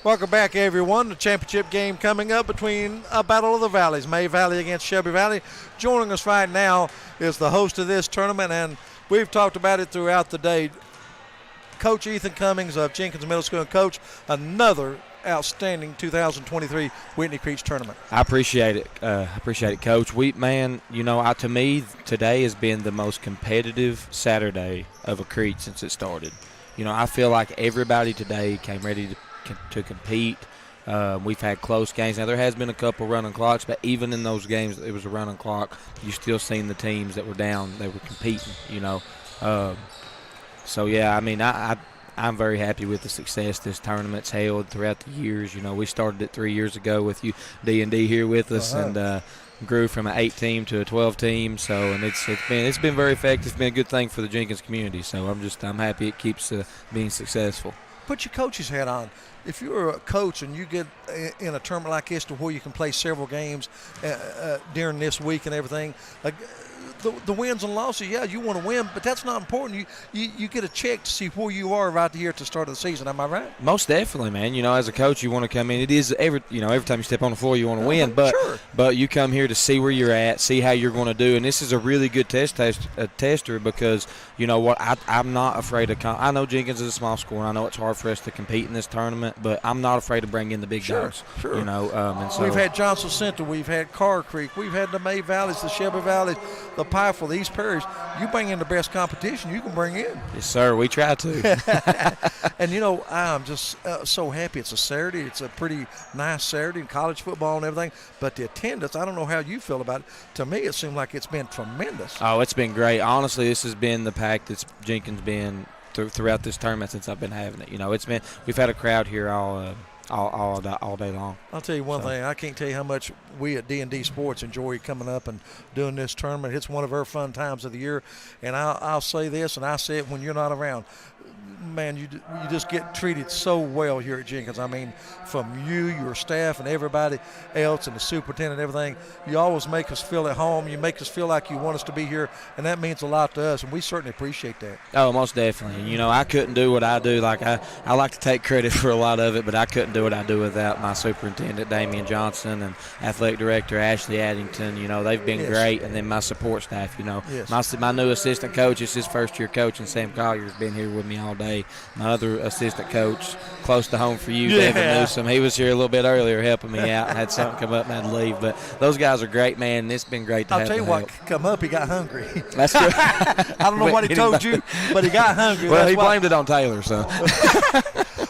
Welcome back, everyone. The championship game coming up between a Battle of the Valleys, May Valley against Shelby Valley. Joining us right now is the host of this tournament, and we've talked about it throughout the day. Coach Ethan Cummings of Jenkins Middle School, and Coach, another outstanding 2023 Whitney Creech tournament. I appreciate it. Coach. To me, today has been the most competitive Saturday of a Creech since it started. I feel like everybody today came ready to compete. We've had close games. Now, there has been a couple running clocks, but even in those games it was a running clock, you still seen the teams that were down, they were competing, I'm very happy with the success this tournament's held throughout the years. We started it 3 years ago with you, D&D, here with us, and grew from an 8-team to a 12-team. So, and it's been very effective. It's been a good thing for the Jenkins community. So I'm happy it keeps being successful. Put your coach's hat on. If you're a coach and you get in a tournament like this to where you can play several games during this week and everything, the wins and losses, yeah, you want to win, but that's not important. You get a check to see where you are right here at the start of the season. Am I right? Most definitely, man. As a coach, you want to come in. It is every time you step on the floor, you want to win. But sure. But you come here to see where you're at, see how you're going to do, and this is a really good tester because you know what, I'm not afraid of. I know Jenkins is a small school, and I know it's hard for us to compete in this tournament, but I'm not afraid to bring in the big guys. Sure. And so we've had Johnson Center, we've had Car Creek, we've had the May Valleys, the Shelby Valleys, the Powerful, the East Parish. You bring in the best competition you can bring in. Yes, sir. We try to. And I'm just so happy. It's a Saturday. It's a pretty nice Saturday in college football and everything. But the attendance, I don't know how you feel about it. To me, it seemed like it's been tremendous. Oh, it's been great. Honestly, this has been the pack that's Jenkins been throughout this tournament since I've been having it. We've had a crowd here all day long. I'll tell you one thing. I can't tell you how much we at D&D Sports enjoy coming up and doing this tournament. It's one of our fun times of the year. And I'll say this, and I say it when you're not around. Man, you just get treated so well here at Jenkins. I mean, from you, your staff, and everybody else, and the superintendent and everything, you always make us feel at home. You make us feel like you want us to be here, and that means a lot to us, and we certainly appreciate that. Oh, most definitely. And, I couldn't do what I do. Like I like to take credit for a lot of it, but I couldn't do what I do without my superintendent, Damian Johnson, and athletic director, Ashley Addington. They've been great, and then my support staff. Yes. My new assistant coach is his first-year coach, and Sam Collier's been here with me all day. My other assistant coach, close to home for you, David Newsom, he was here a little bit earlier helping me out and had something come up and had to leave. But those guys are great, man, and it's been great to have I'll tell you the what, help. come up, he got hungry. That's true. I don't know what he told you, but he got hungry. Well, he blamed it on Taylor, so.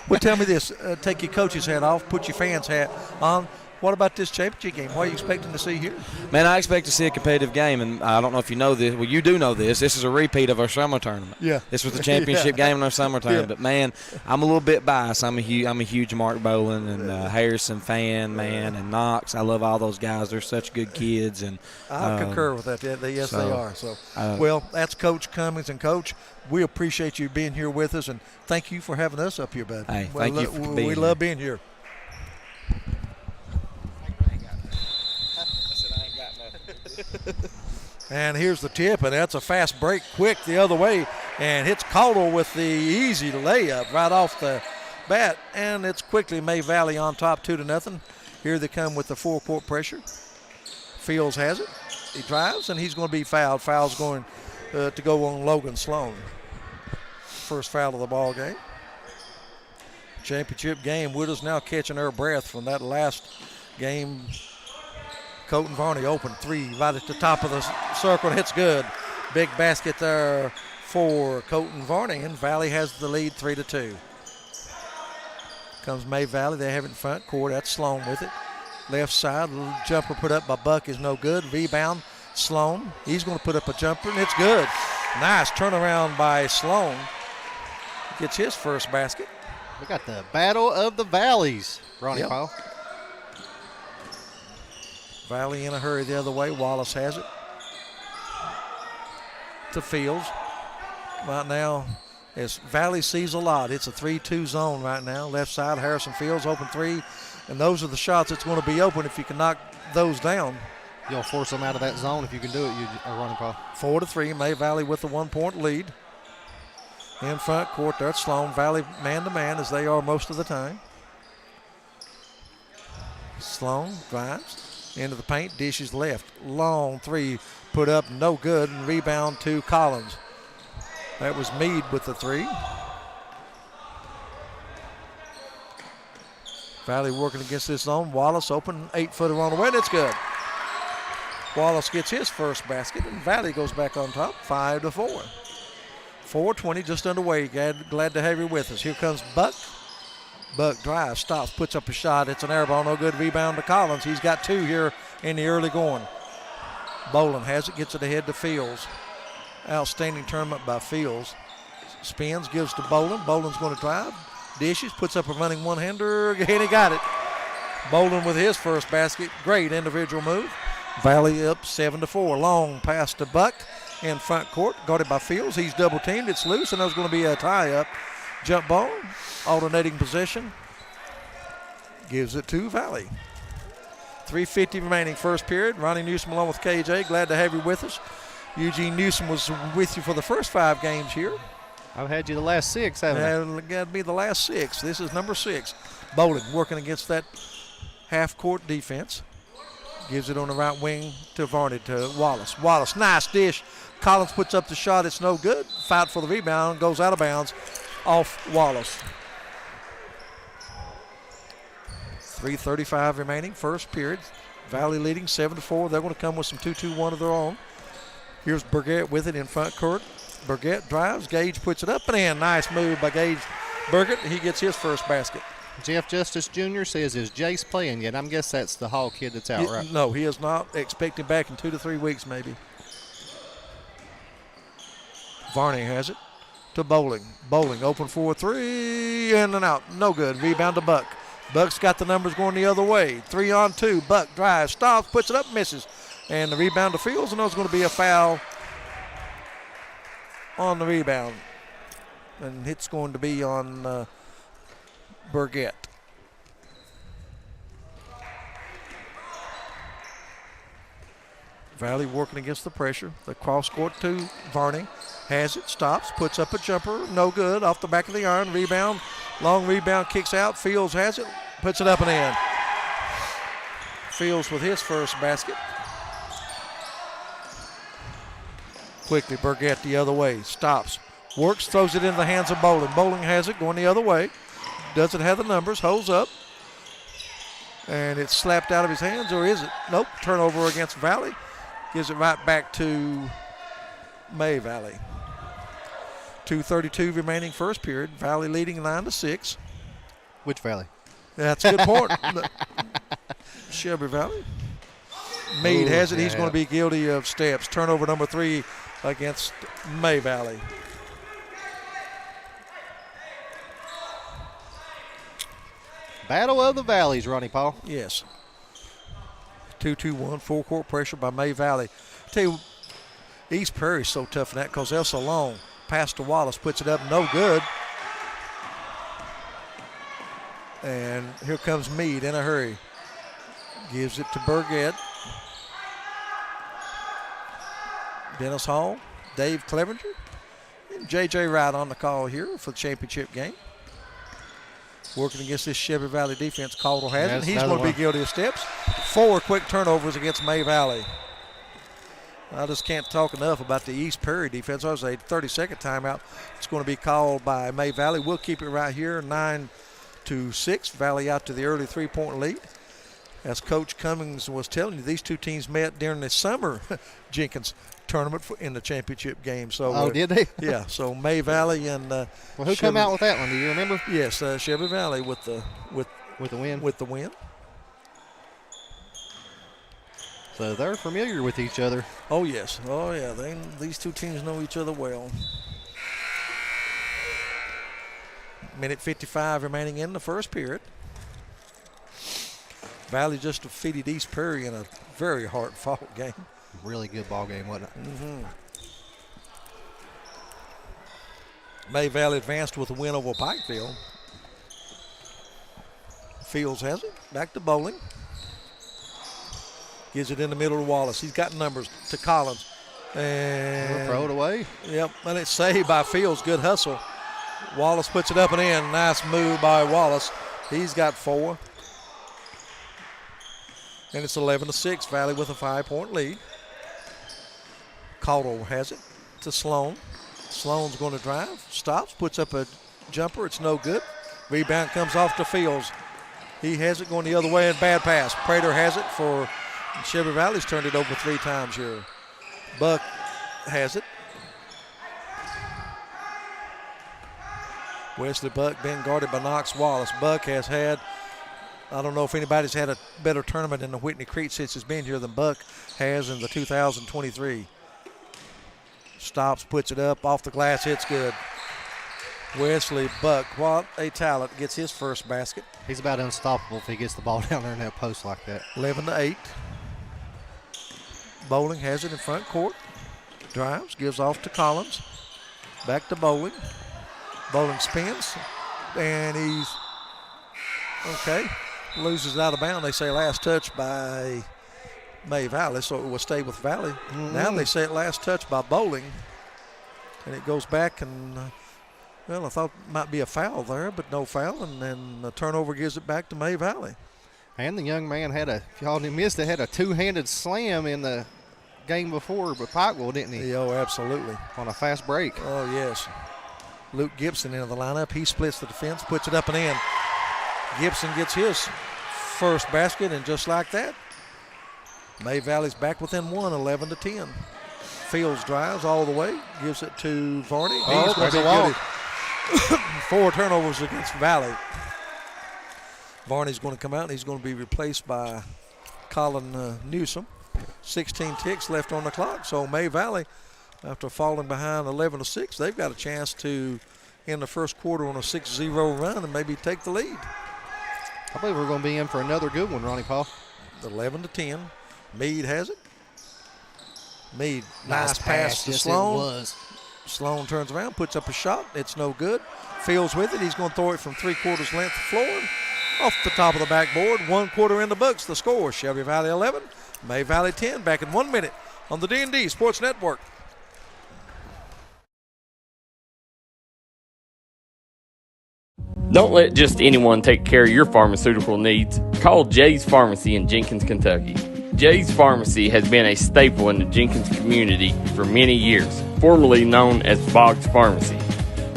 Well, tell me this. Take your coach's hat off, put your fan's hat on. What about this championship game? What are you expecting to see here? Man, I expect to see a competitive game, and I don't know if you know this. Well, you do know this. This is a repeat of our summer tournament. Yeah. This was the championship game in our summer tournament. But, man, I'm a little bit biased. I'm a huge Mark Boland and Harrison fan, man, and Knox. I love all those guys. They're such good kids. And I concur with that. Yes, they are. So, well, that's Coach Cummings. And, Coach, we appreciate you being here with us, and thank you for having us up here, bud. Hey, thank you for being here. We love being here. And here's the tip, and that's a fast break, quick the other way, and hits Caldwell with the easy layup right off the bat, and it's quickly May Valley on top 2-0. Here they come with the full-court pressure. Fields has it. He drives, and he's going to be fouled. Foul's going to go on Logan Sloan. First foul of the ball game. Championship game. Widows now catching her breath from that last game. Colton Varney open three right at the top of the circle. Hits good. Big basket there for Colton Varney, and Valley has the lead 3-2. Comes May Valley. They have it in front court. That's Sloan with it. Left side, little jumper put up by Buck is no good. Rebound, Sloan. He's going to put up a jumper, and it's good. Nice turnaround by Sloan. Gets his first basket. We got the Battle of the Valleys, Ronnie Paul. Valley in a hurry the other way. Wallace has it to Fields. Right now, as Valley sees a lot, it's a 3-2 zone right now. Left side, Harrison Fields, open three. And those are the shots that's going to be open if you can knock those down. You'll force them out of that zone if you can do it, Ronnie Paul. 4-3, May Valley with the 1-point lead. In front court there, it's Sloan. Valley man-to-man as they are most of the time. Sloan drives into the paint, dishes left. Long three put up, no good, and rebound to Collins. That was Meade with the three. Valley working against this zone. Wallace open, 8-footer on the way, and it's good. Wallace gets his first basket, and Valley goes back on top, 5-4. 4:20 just underway. Glad to have you with us. Here comes Buck. Buck drives, stops, puts up a shot. It's an air ball, no good. Rebound to Collins. He's got two here in the early going. Boland has it, gets it ahead to Fields. Outstanding tournament by Fields. Spins, gives to Boland. Boland's going to drive. Dishes, puts up a running one-hander, and he got it. Boland with his first basket. Great individual move. Valley up 7-4. Long pass to Buck in front court. Guarded by Fields. He's double teamed. It's loose, and there's going to be a tie-up. Jump ball, alternating possession. Gives it to Valley. 3:50 remaining first period. Ronnie Newsom along with KJ. Glad to have you with us. Eugene Newsom was with you for the first 5 games here. I've had you the last 6, haven't I? Got to be the last 6. This is number 6. Boland working against that half-court defense. Gives it on the right wing to Varney, to Wallace. Wallace, nice dish. Collins puts up the shot. It's no good. Fight for the rebound. Goes out of bounds off Wallace. 3:35 remaining, first period. Valley leading 7-4. They're going to come with some 2-2-1 of their own. Here's Burgett with it in front court. Burgett drives. Gage puts it up and in. Nice move by Gage Burgett. He gets his first basket. Jeff Justice Jr. says, is Jace playing yet? I guess that's the Hall kid that's out, right? No, he is not. Expect him back in 2 to 3 weeks maybe. Varney has it to Bowling. Bowling open for 3, in and out. No good. Rebound to Buck. Buck's got the numbers going the other way. 3-on-2. Buck drives, stops, puts it up, misses. And the rebound to Fields, and there's going to be a foul on the rebound. And it's going to be on Burgett. Valley working against the pressure. The cross court to Varney. Has it, stops, puts up a jumper. No good. Off the back of the iron. Rebound. Long rebound, kicks out. Fields has it, puts it up and in. Fields with his first basket. Quickly, Burgett the other way. Stops, works, throws it in the hands of Bowling. Bowling has it, going the other way. Doesn't have the numbers, holds up. And it's slapped out of his hands, or is it? Nope, turnover against Valley. Gives it right back to May Valley. 2:32 remaining first period. Valley leading 9-6. Which Valley? That's a good point. Shelby Valley. Meade has it. He's going to be guilty of steps. Turnover number 3 against May Valley. Battle of the Valleys, Ronnie Paul. Yes. 2-2-1, full court pressure by May Valley. Tell you, East Prairie's so tough in that because they're so long. Pass to Wallace, puts it up, no good. And here comes Meade in a hurry. Gives it to Burgett. Dennis Hall, Dave Clevenger, and J.J. Wright on the call here for the championship game. Working against this Shelby Valley defense, Caldwell has it. He's going to be guilty of steps. 4 quick turnovers against May Valley. I just can't talk enough about the East Prairie defense. I was a 30-second timeout. It's going to be called by May Valley. We'll keep it right here, 9-6. Valley out to the early 3-point lead. As Coach Cummings was telling you, these two teams met during the summer Jenkins tournament in the championship game. So, did they? Yeah. So May Valley and well, who come out with that one? Do you remember? Yes, Shelby Valley with the win. With the win. So they're familiar with each other. Oh yes. Oh yeah. These two teams know each other well. Minute 55 remaining in the first period. Valley just defeated East Prairie in a very hard-fought game. Really good ball game, wasn't it? Mm-hmm. May Valley advanced with a win over Pikeville. Fields has it. Back to Bowling. Gives it in the middle to Wallace. He's got numbers to Collins. And throw it away. Yep, and it's saved by Fields. Good hustle. Wallace puts it up and in. Nice move by Wallace. He's got 4. And it's 11-6. Valley with a 5-point lead. Caldwell has it to Sloan. Sloan's going to drive. Stops. Puts up a jumper. It's no good. Rebound comes off to Fields. He has it going the other way and bad pass. Prater has it for Shelby Valley's turned it over 3 times here. Buck has it. Wesley Buck being guarded by Knox Wallace. Buck has had, I don't know if anybody's had a better tournament in the Whitney Creech since he's been here than Buck has in the 2023. Stops, puts it up, off the glass, hits good. Wesley Buck, what a talent, gets his first basket. He's about unstoppable if he gets the ball down there in that post like that. 11-8. Bowling has it in front court. Drives, gives off to Collins. Back to Bowling. Bowling spins, and he's, okay, loses it out of bounds. They say last touch by May Valley, so it will stay with Valley. Now they say it last touch by Bowling, and it goes back, and, well, I thought it might be a foul there, but no foul, and then the turnover gives it back to May Valley. And the young man had if y'all missed it, had a two-handed slam in the game before, but Pikeville, didn't he? Oh, absolutely. On a fast break. Oh, yes. Luke Gibson into the lineup. He splits the defense, puts it up and in. Gibson gets his first basket, and just like that, May Valley's back within 1, 11-10. Fields drives all the way, gives it to Varney. He's going to be good. 4 turnovers against Valley. Varney's going to come out, and he's going to be replaced by Colin Newsom. 16 ticks left on the clock, so May Valley, after falling behind 11-6, they've got a chance to end the first quarter on a 6-0 run and maybe take the lead. I believe we're going to be in for another good one, Ronnie Paul. 11-10. Meade has it. Meade, nice pass to Sloan. It was. Sloan turns around, puts up a shot. It's no good. Fields with it. He's going to throw it from 3/4 length of floor. Off the top of the backboard. 1 quarter in the books. The score, Shelby Valley 11, May Valley 10. Back in 1 minute on the D&D Sports Network. Don't let just anyone take care of your pharmaceutical needs. Call Jay's Pharmacy in Jenkins, Kentucky. Jay's Pharmacy has been a staple in the Jenkins community for many years, formerly known as Boggs Pharmacy.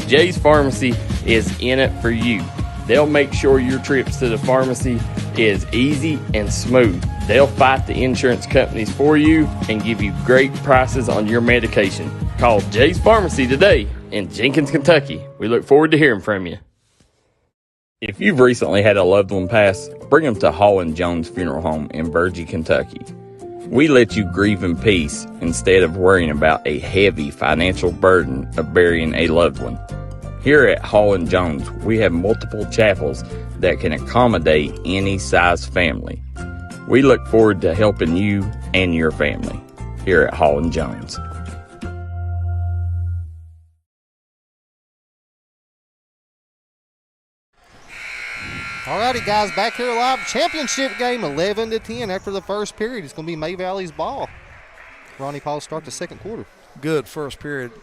Jay's Pharmacy is in it for you. They'll make sure your trips to the pharmacy is easy and smooth. They'll fight the insurance companies for you and give you great prices on your medication. Call Jay's Pharmacy today in Jenkins, Kentucky. We look forward to hearing from you. If you've recently had a loved one pass, bring them to Hall & Jones Funeral Home in Virgie, Kentucky. We let you grieve in peace instead of worrying about a heavy financial burden of burying a loved one. Here at Hall & Jones, we have multiple chapels that can accommodate any size family. We look forward to helping you and your family here at Hall & Jones. Alrighty, guys, back here live. Championship game, 11-10 after the first period. It's going to be May Valley's ball. Ronnie Paul start the second quarter. Good first period.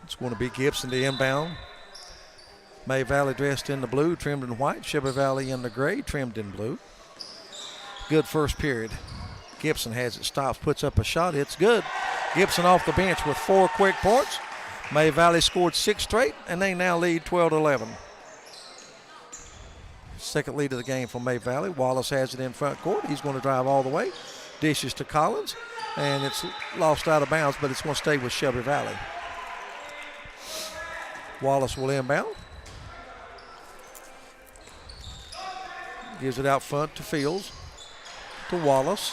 It's going to be Gibson to inbound. May Valley dressed in the blue, trimmed in white. Shelby Valley in the gray, trimmed in blue. Good first period. Gibson has it, stops, puts up a shot. It's good. Gibson off the bench with 4 quick points. May Valley scored 6 straight, and they now lead 12-11. Second lead of the game for May Valley. Wallace has it in front court. He's going to drive all the way. Dishes to Collins, and it's lost out of bounds, but it's going to stay with Shelby Valley. Wallace will inbound. Gives it out front to Fields. To Wallace.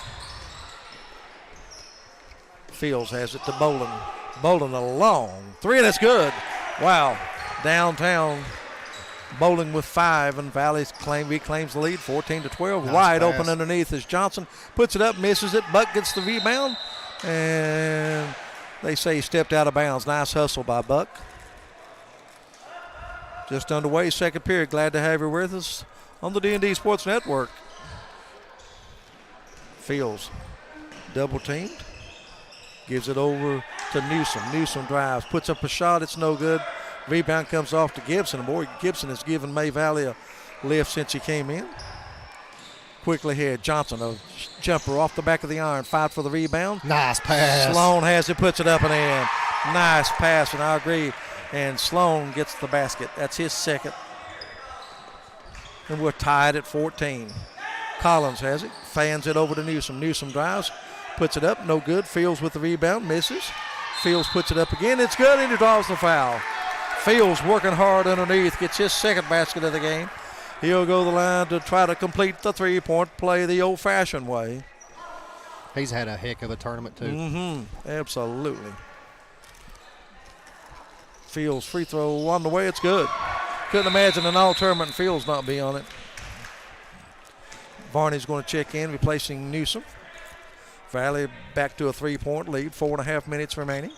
Fields has it to Bolin. Bolin a long 3, and it's good. Wow. Downtown. Bowling with 5, and Valley reclaims the lead, 14-12. Nice Wide pass. open underneath is Johnson. Puts it up, misses it. Buck gets the rebound, and they say he stepped out of bounds. Nice hustle by Buck. Just underway, second period. Glad to have you with us on the D&D Sports Network. Fields double teamed. Gives it over to Newsom. Newsom drives, puts up a shot. It's no good. Rebound comes off to Gibson. Boy, Gibson has given May Valley a lift since he came in. quickly ahead. Johnson, a jumper off the back of the iron, fight for the rebound. Nice pass. Sloan has it, puts it up and in. Nice pass, and I agree. And Sloan gets the basket. That's his second. And we're tied at 14. Collins has it, fans it over to Newsom. Newsom drives, puts it up, no good. Fields with the rebound, misses. Fields puts it up again, it's good, and he draws the foul. Fields working hard underneath, gets his second basket of the game. He'll go to the line to try to complete the three-point play the old-fashioned way. He's had a heck of a tournament, too. Absolutely. Fields free throw on the way, it's good. Couldn't imagine an all-tournament and Fields not be on it. Varney's going to check in, replacing Newsom. Valley back to a three-point lead, 4.5 minutes remaining.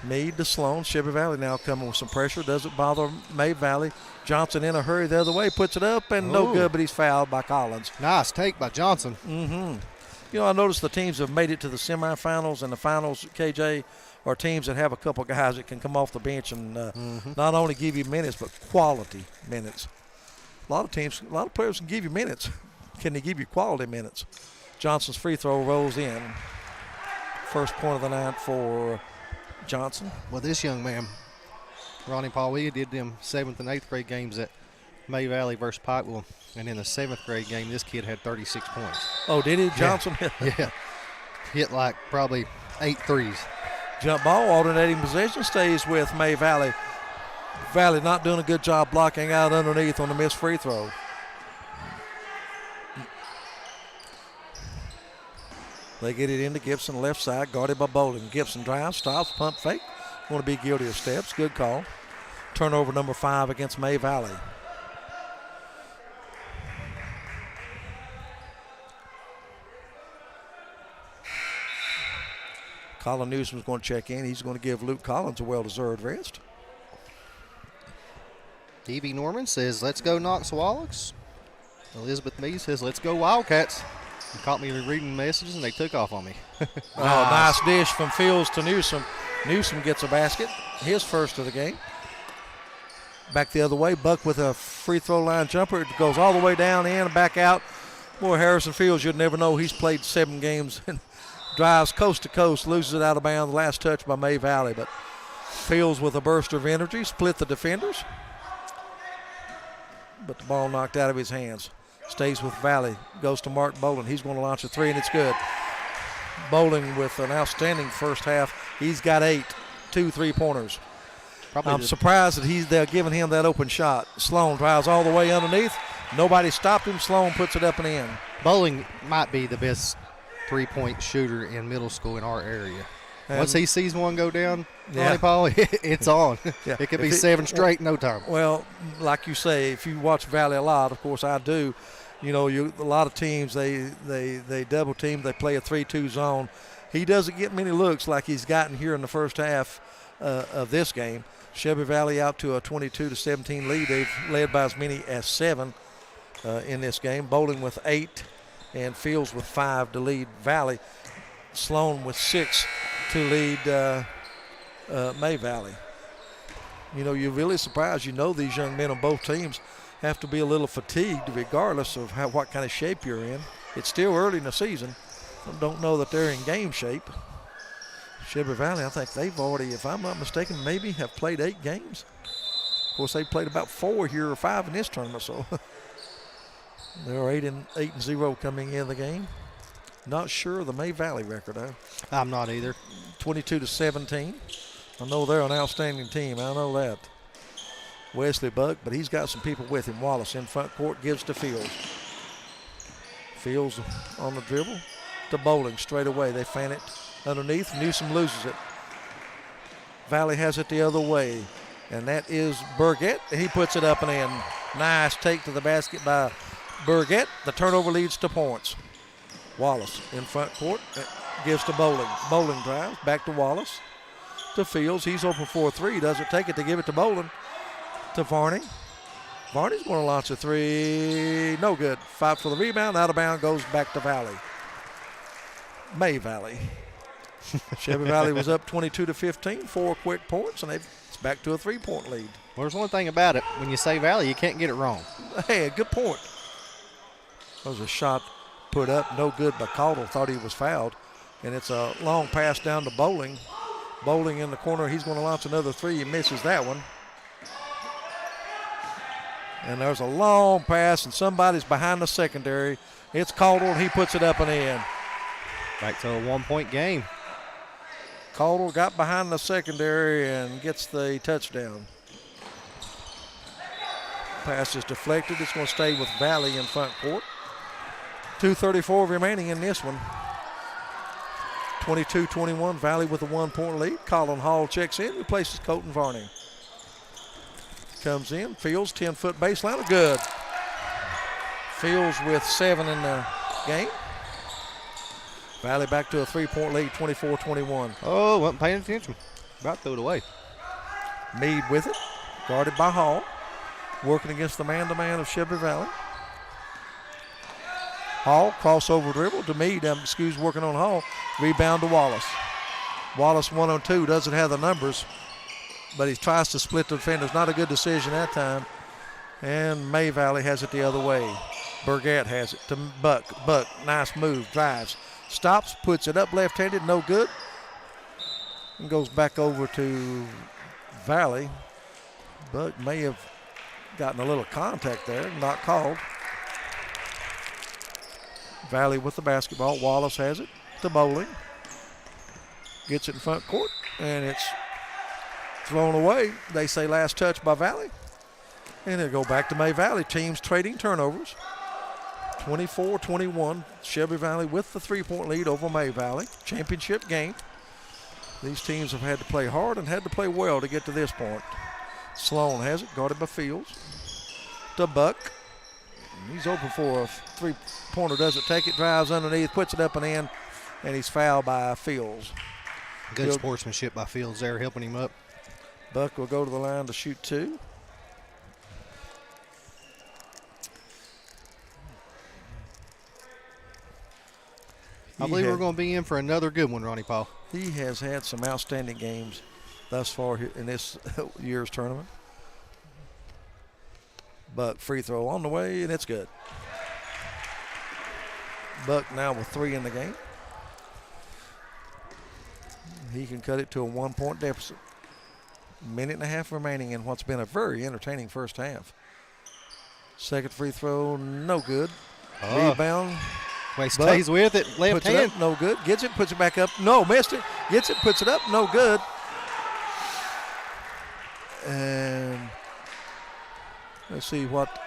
Meade to Sloan. Shelby Valley now coming with some pressure. Doesn't bother May Valley. Johnson in a hurry the other way, puts it up, and no good, but he's fouled by Collins. Nice take by Johnson. You know, I noticed the teams have made it to the semifinals and the finals, KJ, are teams that have a couple guys that can come off the bench and not only give you minutes, but quality minutes. A lot of players can give you minutes. Can they give you quality minutes? Johnson's free throw rolls in. First point of the night for Johnson. Well, this young man, Ronnie Paul, we did them 7th and 8th grade games at May Valley versus Pikeville. And in the 7th grade game, this kid had 36 points. Oh, did he? Johnson? Yeah. Hit like probably 8 threes. Jump ball, alternating possession, stays with May Valley. Valley not doing a good job blocking out underneath on the missed free throw. They get it into Gibson, left side, guarded by Bolden. Gibson drives, stops, pump fake. Want to be guilty of steps. Good call. Turnover number 5 against May Valley. Colin Newsom's going to check in. He's going to give Luke Collins a well-deserved rest. Evie Norman says, let's go Knox Wallachs. Elizabeth Meade says, let's go Wildcats. He caught me reading messages, and they took off on me. Nice dish from Fields to Newsom. Newsom gets a basket, his first of the game. Back the other way, Buck with a free throw line jumper. It goes all the way down in and back out. Boy, Harrison Fields, you'd never know he's played 7 games and drives coast to coast, loses it out of bounds. Last touch by May Valley, but Fields with a burst of energy, split the defenders. But the ball knocked out of his hands. Stays with Valley, goes to Mark Bowling. He's going to launch a 3, and it's good. Bowling with an outstanding first half. He's got 8, 2 3-pointers. I'm surprised that they're giving him that open shot. Sloan drives all the way underneath. Nobody stopped him. Sloan puts it up and in. Bowling might be the best 3-point shooter in middle school in our area. And once he sees one go down, Ronnie Paul, it's on. Yeah. It could be 7 straight in no time. Well, like you say, if you watch Valley a lot, of course I do, you know, a lot of teams, they double team, they play a 3-2 zone. He doesn't get many looks like he's gotten here in the first half of this game. Shelby Valley out to a 22-17 lead. They've led by as many as 7 in this game. Bowling with 8 and Fields with 5 to lead Valley. Sloan with 6 to lead May Valley. You know, you're really surprised. You know these young men on both teams have to be a little fatigued regardless of what kind of shape you're in. It's still early in the season. I don't know that they're in game shape. Shelby Valley, I think they've already, if I'm not mistaken, maybe have played 8 games. Of course, they played about 4 here or 5 in this tournament, so they're 8-0 coming in the game. Not sure of the May Valley record, though. I'm not either. 22-17. I know they're an outstanding team. I know that. Wesley Buck, but he's got some people with him. Wallace in front court gives to Fields. Fields on the dribble to Bowling straight away. They fan it underneath. Newsom loses it. Valley has it the other way, and that is Burgett. He puts it up and in. Nice take to the basket by Burgett. The turnover leads to points. Wallace in front court gives to Bowling. Bowling drives back to Wallace. To Fields. He's open for a 3. Doesn't take it to give it to Bowling. To Varney. Varney's going to launch a 3. No good. Fight for the rebound. Out of bounds. Goes back to Valley. May Valley. Shelby Valley was up 22-15. 4 quick points, and it's back to a 3-point lead. Well, there's one thing about it. When you say Valley, you can't get it wrong. Hey, good point. was a shot put up, no good by Caldwell. Thought he was fouled. And it's a long pass down to Bowling. Bowling in the corner. He's going to launch another three. He misses that one. And there's a long pass, and somebody's behind the secondary. It's Caldwell, and he puts it up and in. Back to a 1-point game. Caldwell got behind the secondary and gets the touchdown. Pass is deflected. It's going to stay with Valley in front court. 2:34 remaining in this one. 22-21, Valley with a 1-point lead. Colin Hall checks in, replaces Colton Varney. Comes in, Fields, 10-foot baseline, good. Fields with 7 in the game. Valley back to a 3-point lead, 24-21. Oh, wasn't paying attention. About threw it away. Meade with it, guarded by Hall. Working against the man-to-man of Shelby Valley. Hall, crossover dribble to Meade. Working on Hall. Rebound to Wallace. Wallace 1-on-2, doesn't have the numbers, but he tries to split the defenders. Not a good decision that time. And May Valley has it the other way. Burgett has it to Buck. Buck, nice move, drives. Stops, puts it up left-handed, no good. And goes back over to Valley. Buck may have gotten a little contact there, not called. Valley with the basketball. Wallace has it to Bowling. Gets it in front court, and it's thrown away. They say last touch by Valley. And it'll go back to May Valley. Teams trading turnovers. 24-21. Shelby Valley with the 3-point lead over May Valley. Championship game. These teams have had to play hard and had to play well to get to this point. Sloan has it, guarded by Fields. To Buck. He's open for a three-pointer, doesn't take it, drives underneath, puts it up and in, and he's fouled by Fields. Good sportsmanship by Fields there, helping him up. Buck will go to the line to shoot 2. I believe we're going to be in for another good one, Ronnie Paul. He has had some outstanding games thus far in this year's tournament. Buck free throw on the way, and it's good. Buck now with 3 in the game. He can cut it to a 1-point deficit. Minute and a half remaining in what's been a very entertaining first half. Second free throw, no good. Rebound. He stays with it, left puts hand. It up, no good. Gets it, puts it back up. No, missed it. Gets it, puts it up, no good. And let's see what.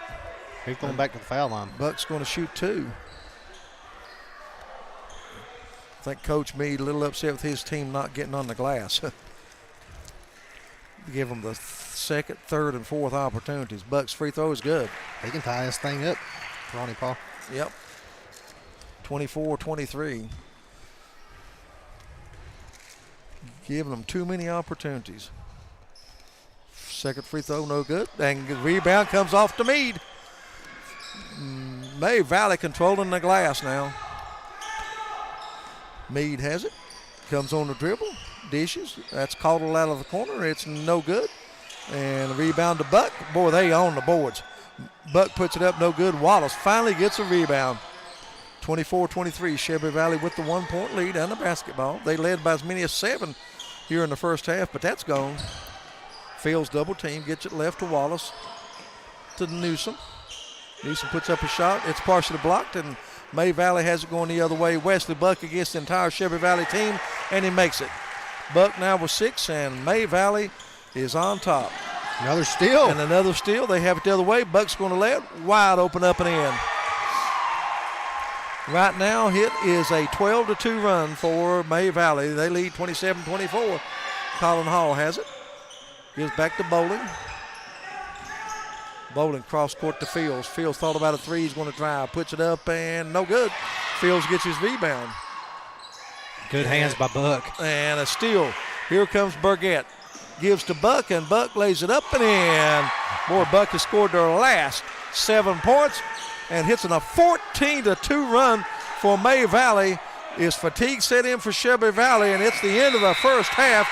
He's going back to the foul line. Buck's going to shoot 2. I think Coach Meade a little upset with his team not getting on the glass. Give them the second, third, and fourth opportunities. Buck's free throw is good. He can tie this thing up, Ronnie Paul. Yep. 24-23. Giving them too many opportunities. Second free throw, no good. And the rebound comes off to Meade. May Valley controlling the glass now. Meade has it. Comes on the dribble. Dishes. That's Caldwell out of the corner. It's no good. And the rebound to Buck. Boy, they own the boards. Buck puts it up, no good. Wallace finally gets a rebound. 24-23, Shelby Valley with the 1-point lead and the basketball. They led by as many as 7 here in the first half, but that's gone. Fields double team, gets it left to Wallace, to Newsom. Newsom puts up a shot. It's partially blocked, and May Valley has it going the other way. Wesley Buck against the entire Shelby Valley team, and he makes it. Buck now with 6, and May Valley is on top. Another steal. And another steal. They have it the other way. Buck's going to lay it wide open up and in. Right now, it is a 12-2 run for May Valley. They lead 27-24. Colin Hall has it. Gives back to Bowling. Bowling cross court to Fields. Fields thought about a 3. He's going to drive. Puts it up and no good. Fields gets his rebound. Good hands by Buck. And a steal. Here comes Burgett. Gives to Buck, and Buck lays it up and in. Boy, Buck has scored their last 7 points and hits in a 14-2 run for May Valley. Is fatigue set in for Shelby Valley, and it's the end of the first half.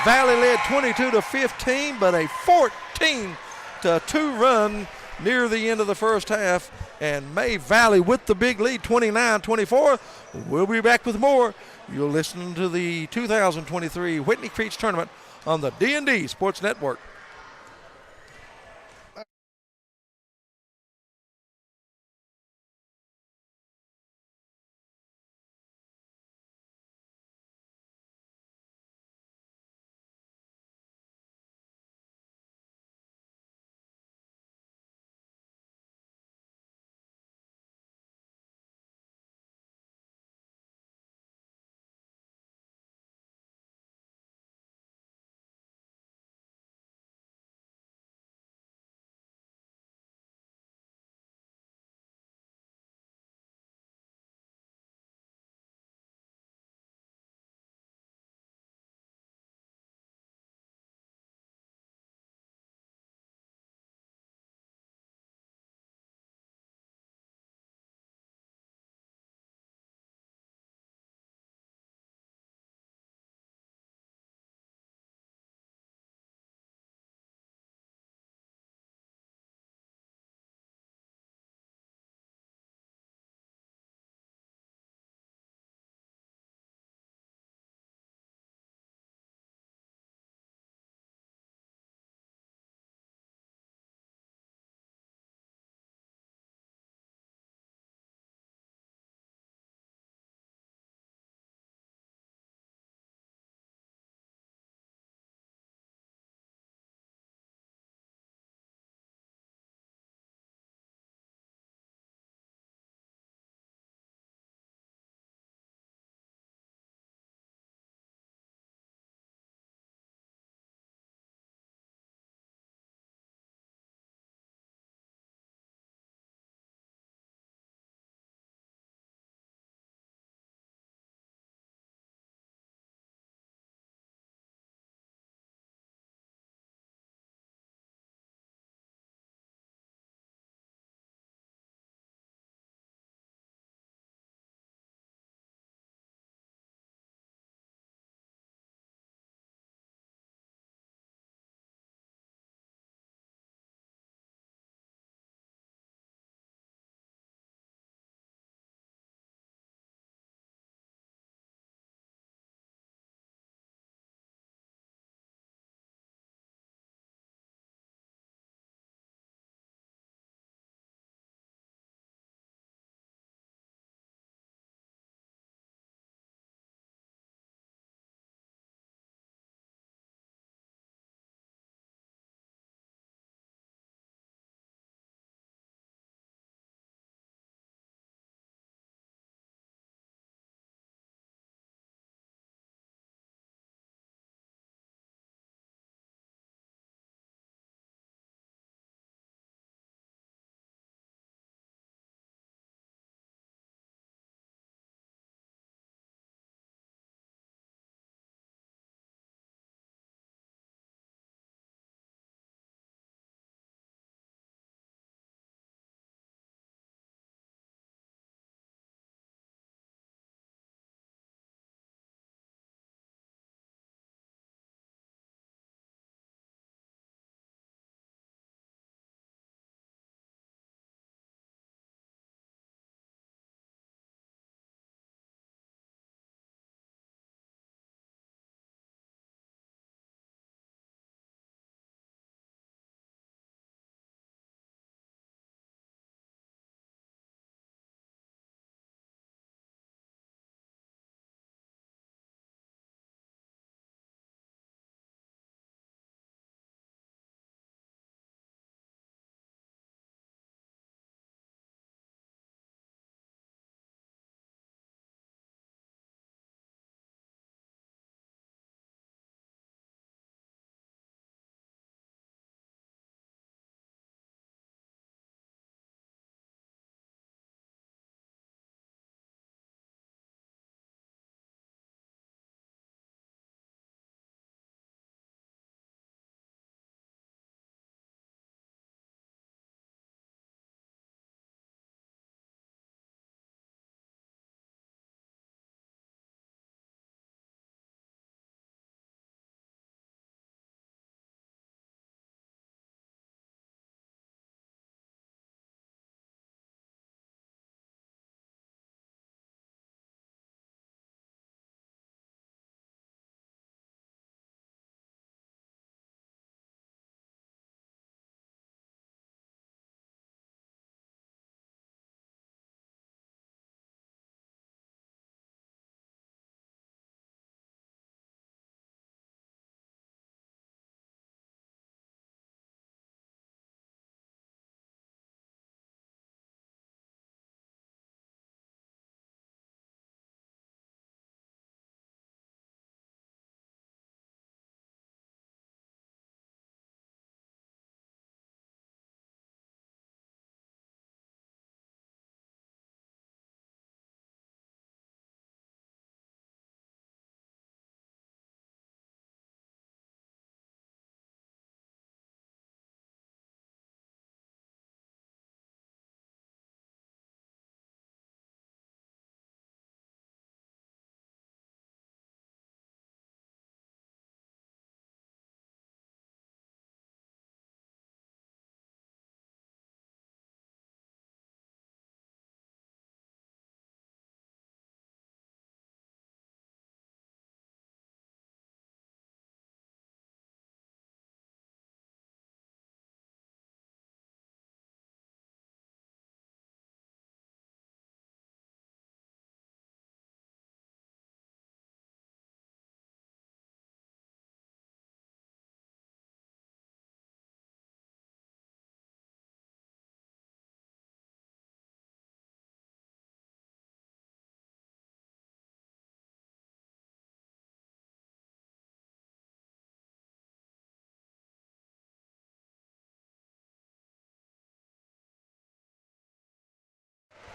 Valley led 22-15, but a 14-2 run near the end of the first half, and May Valley with the big lead, 29-24. We'll be back with more. You're listening to the 2023 Whitney Creech Tournament on the D&D Sports Network.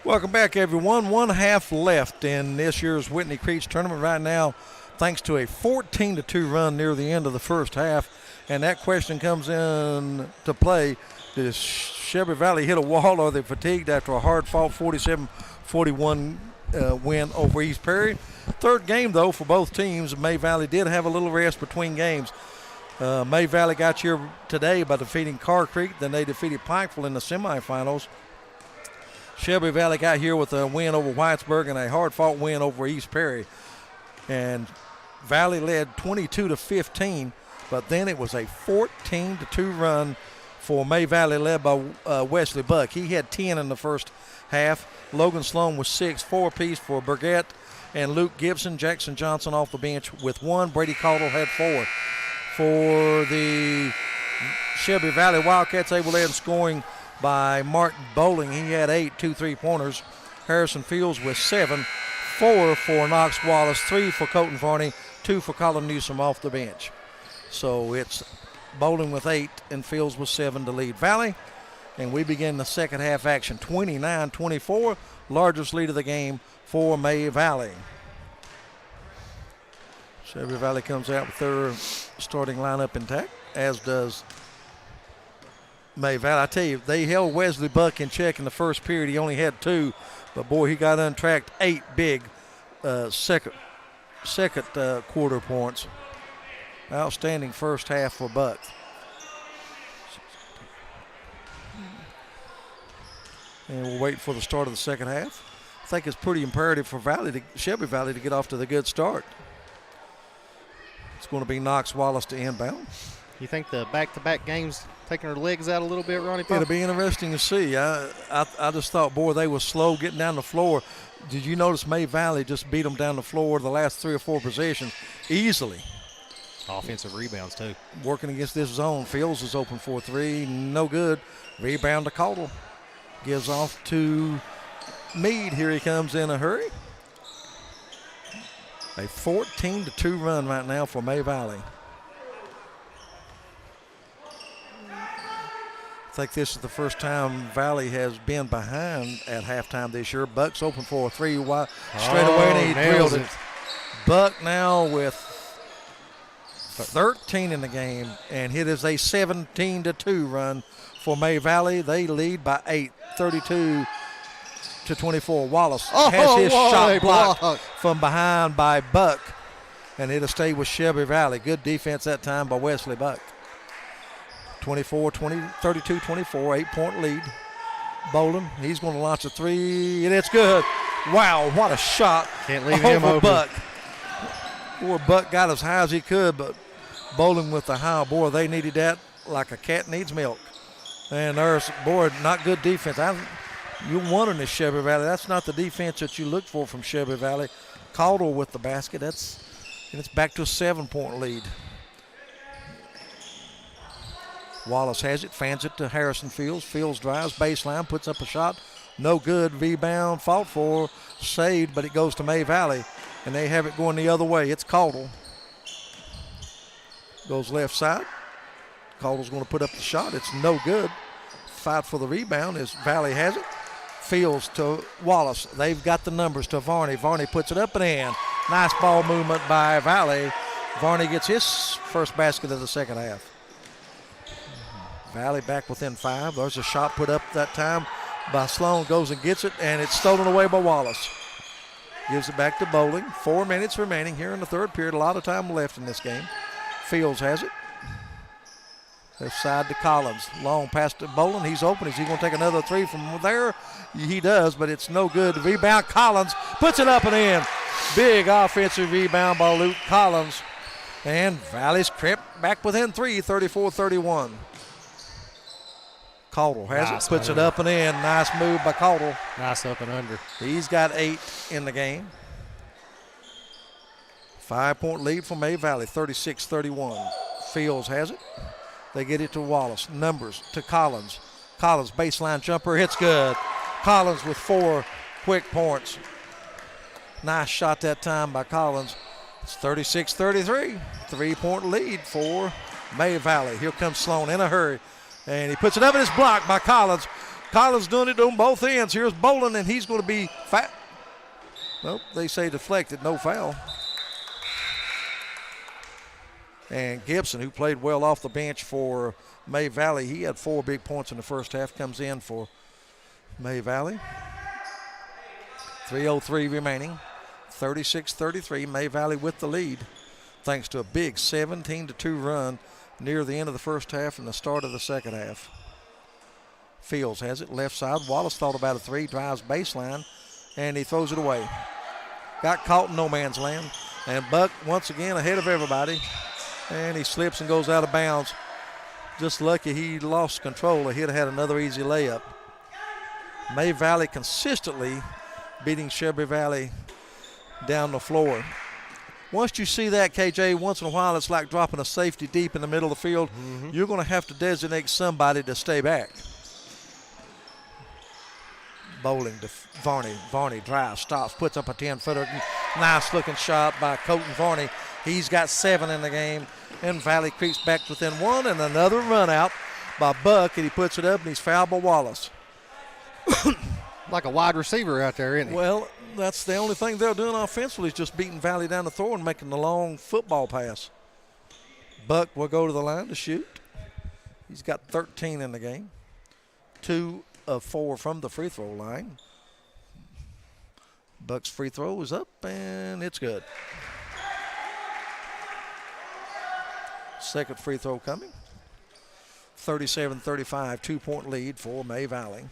Welcome back, everyone. 1/2 left in this year's Whitney Creech tournament right now, thanks to a 14-2 run near the end of the first half. And that question comes in to play. Does Shelby Valley hit a wall, or are they fatigued after a hard-fought 47-41 win over East Perry? Third game, though, for both teams. May Valley did have a little rest between games. May Valley got here today by defeating Carr Creek. Then they defeated Pikeville in the semifinals. Shelby Valley got here with a win over Whitesburg and a hard-fought win over East Perry. And Valley led 22-15, but then it was a 14-2 run for May Valley, led by Wesley Buck. He had 10 in the first half. Logan Sloan was 6, 4 apiece for Burgett and Luke Gibson. Jackson Johnson off the bench with 1. Brady Caldwell had 4. For the Shelby Valley Wildcats, they were led in scoring by Martin Bowling. He had 8, 2 3-pointers. Harrison Fields with 7, 4 for Knox Wallace, 3 for Colton Varney, 2 for Colin Newsom off the bench. So it's Bowling with 8 and Fields with 7 to lead Valley. And we begin the second half action, 29-24, largest lead of the game for May Valley. Shelby Valley comes out with their starting lineup intact, as does May Valley. I tell you, they held Wesley Buck in check in the first period. He only had 2, but boy, he got untracked 8 big second quarter points. Outstanding first half for Buck. And we'll wait for the start of the second half. I think it's pretty imperative for Shelby Valley to get off to the good start. It's going to be Knox Wallace to inbound. You think the back-to-back games taking their legs out a little bit, Ronnie? It'll be interesting to see. I just thought, boy, they were slow getting down the floor. Did you notice May Valley just beat them down the floor the last 3 or 4 possessions easily? Offensive rebounds, too. Working against this zone. Fields is open for 3. No good. Rebound to Caldwell. Gives off to Meade. Here he comes in a hurry. A 14-2 run right now for May Valley. I think this is the first time Valley has been behind at halftime this year. Buck's open for a 3 straight away, and he drilled it. Buck now with 13 in the game, and it is a 17-2 run for May Valley. They lead by 8, 32-24. Wallace has his shot blocked from behind by Buck, and it'll stay with Shelby Valley. Good defense that time by Wesley Buck. 32-24, 8-point lead. Bowling, he's going to launch a 3, and it's good. Wow, what a shot. Can't leave him open. Buck. Poor Buck got as high as he could, but Bowling with the high. Boy, they needed that like a cat needs milk. And there's, boy, not good defense. You're wondering this Shelby Valley. That's not the defense that you look for from Shelby Valley. Caldwell with the basket. It's back to a 7-point lead. Wallace has it, fans it to Harrison Fields. Fields drives, baseline, puts up a shot. No good. Rebound, fought for, saved, but it goes to May Valley, and they have it going the other way. It's Caldwell. Goes left side. Caldwell's going to put up the shot. It's no good. Fight for the rebound as Valley has it. Fields to Wallace. They've got the numbers to Varney. Varney puts it up and in. Nice ball movement by Valley. Varney gets his first basket of the second half. Valley back within 5. There's a shot put up that time by Sloan. Goes and gets it, and it's stolen away by Wallace. Gives it back to Bowling. 4 minutes remaining here in the third period. A lot of time left in this game. Fields has it. Left side to Collins. Long pass to Bowling. He's open. Is he going to take another 3 from there? He does, but it's no good. Rebound. Collins puts it up and in. Big offensive rebound by Luke Collins. And Valley's crept back within 3, 34-31. Caldwell has it, puts it up and in. Nice move by Caldwell. Nice up and under. He's got 8 in the game. 5-point lead for May Valley, 36-31. Fields has it. They get it to Wallace. Numbers to Collins. Collins, baseline jumper, hits good. Collins with 4 quick points. Nice shot that time by Collins. It's 36-33. 3-point lead for May Valley. Here comes Sloan in a hurry. And he puts it up and it's blocked by Collins. Collins doing it on both ends. Here's Bolin, and he's going to be fat. Nope, they say deflected, no foul. And Gibson, who played well off the bench for May Valley, he had 4 big points in the first half, comes in for May Valley. 3:03 remaining. 36-33, May Valley with the lead, thanks to a big 17-2 run near the end of the first half and the start of the second half. Fields has it, left side. Wallace thought about a 3, drives baseline, and he throws it away. Got caught in no man's land, and Buck once again ahead of everybody, and he slips and goes out of bounds. Just lucky he lost control, or he'd have had another easy layup. May Valley consistently beating Shelby Valley down the floor. Once you see that, KJ, once in a while it's like dropping a safety deep in the middle of the field. You're going to have to designate somebody to stay back. Bowling to Varney. Varney drives, stops, puts up a 10-footer. Nice looking shot by Colton Varney. He's got 7 in the game. And Valley Creek's back within 1, and another run out by Buck, and he puts it up, and he's fouled by Wallace. Like a wide receiver out there, isn't he? Well, that's the only thing they're doing offensively is just beating Valley down the throw and making the long football pass. Buck will go to the line to shoot. He's got 13 in the game. 2 of 4 from the free throw line. Buck's free throw is up, and it's good. Second free throw coming. 37-35, 2-point lead for May Valley.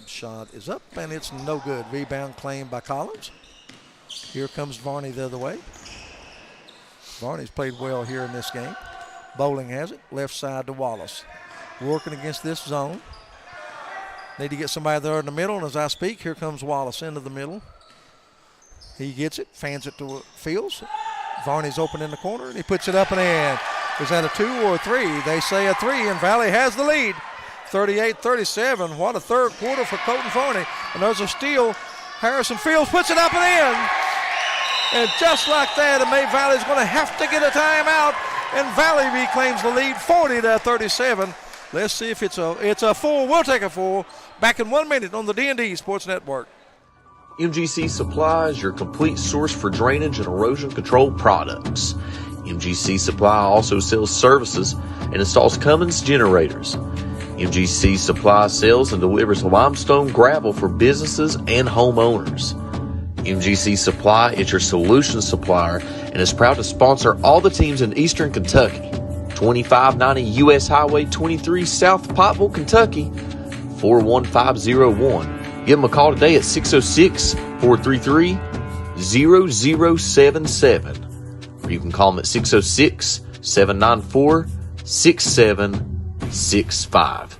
Shot is up, and it's no good. Rebound claimed by Collins. Here comes Varney the other way. Varney's played well here in this game. Bowling has it, left side to Wallace. Working against this zone. Need to get somebody there in the middle, and as I speak, here comes Wallace into the middle. He gets it, fans it to Fields. Varney's open in the corner, and he puts it up and in. Is that a 2 or a 3? They say a 3, and Valley has the lead. 38-37. What a third quarter for Colton Varney. And there's a steal. Harrison Fields puts it up and in. And just like that, May Valley's going to have to get a timeout. And Valley reclaims the lead, 40-37. Let's see if it's a 4. We'll take a 4. Back in 1 minute on the D&D Sports Network. MGC Supply is your complete source for drainage and erosion control products. MGC Supply also sells services and installs Cummins generators. MGC Supply sells and delivers limestone gravel for businesses and homeowners. MGC Supply is your solution supplier and is proud to sponsor all the teams in Eastern Kentucky. 2590 U.S. Highway 23 South Pottville, Kentucky, 41501. Give them a call today at 606-433-0077. Or you can call them at 606-794-6765.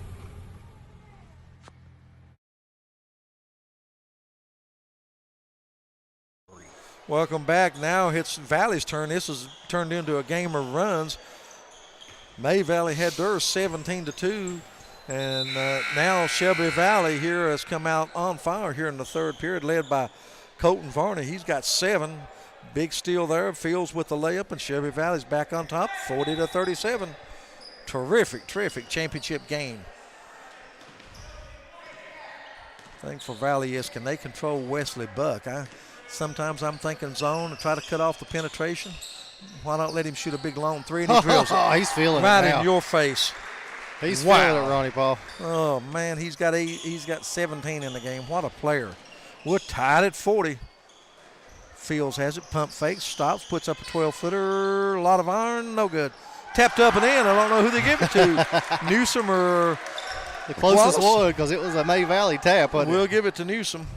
Welcome back. Now it's Valley's turn. This has turned into a game of runs. May Valley had theirs 17-2. And now Shelby Valley here has come out on fire here in the third period, led by Colton Varney. He's got 7. Big steal there. Fields with the layup, and Shelby Valley's back on top, 40-37. Terrific championship game. Thing for Valley is, can they control Wesley Buck? Sometimes I'm thinking zone and try to cut off the penetration. Why not let him shoot a big long 3 and he drills it? Oh, he's feeling right it now. In your face. He's wow. feeling it, Ronnie Paul. Oh, man, he's got 17 in the game. What a player. We're tied at 40. Fields has it, pump fakes, stops, puts up a 12-footer, a lot of iron, no good. Tapped up and in. I don't know who they give it to. Newsom or the closest Wallace? one, because it was a May Valley tap. We'll give it to Newsom.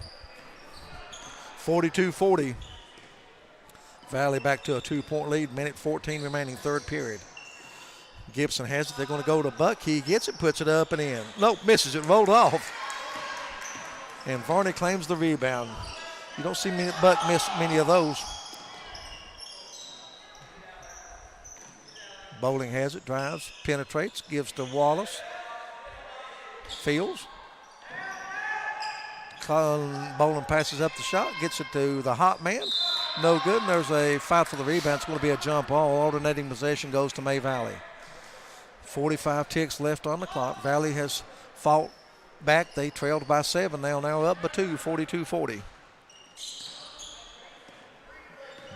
42-40. Valley back to a 2-point lead. Minute 14 remaining, third period. Gibson has it. They're going to go to Buck. He gets it, puts it up and in. Nope, misses it, rolled off. And Varney claims the rebound. You don't see Buck miss many of those. Bowling has it, drives, penetrates, gives to Wallace. Fields. Bowling passes up the shot, gets it to the hot man. No good, and there's a fight for the rebound. It's going to be a jump ball. Alternating possession goes to May Valley. 45 ticks left on the clock. Valley has fought back. They trailed by 7. Now up by 2, 42-40.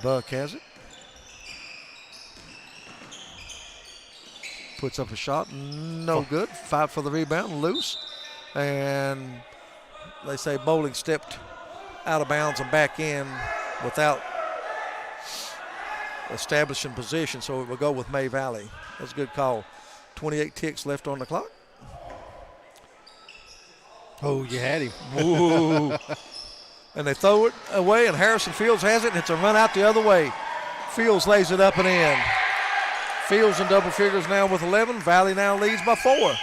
Buck has it. Puts up a shot, no good. Fight for the rebound, loose. And they say Bowling stepped out of bounds and back in without establishing position, so it will go with May Valley. That's a good call. 28 ticks left on the clock. Oh, you had him. Ooh. And they throw it away, and Harrison Fields has it, and it's a run out the other way. Fields lays it up and in. Fields in double figures now with 11. Valley now leads by 4.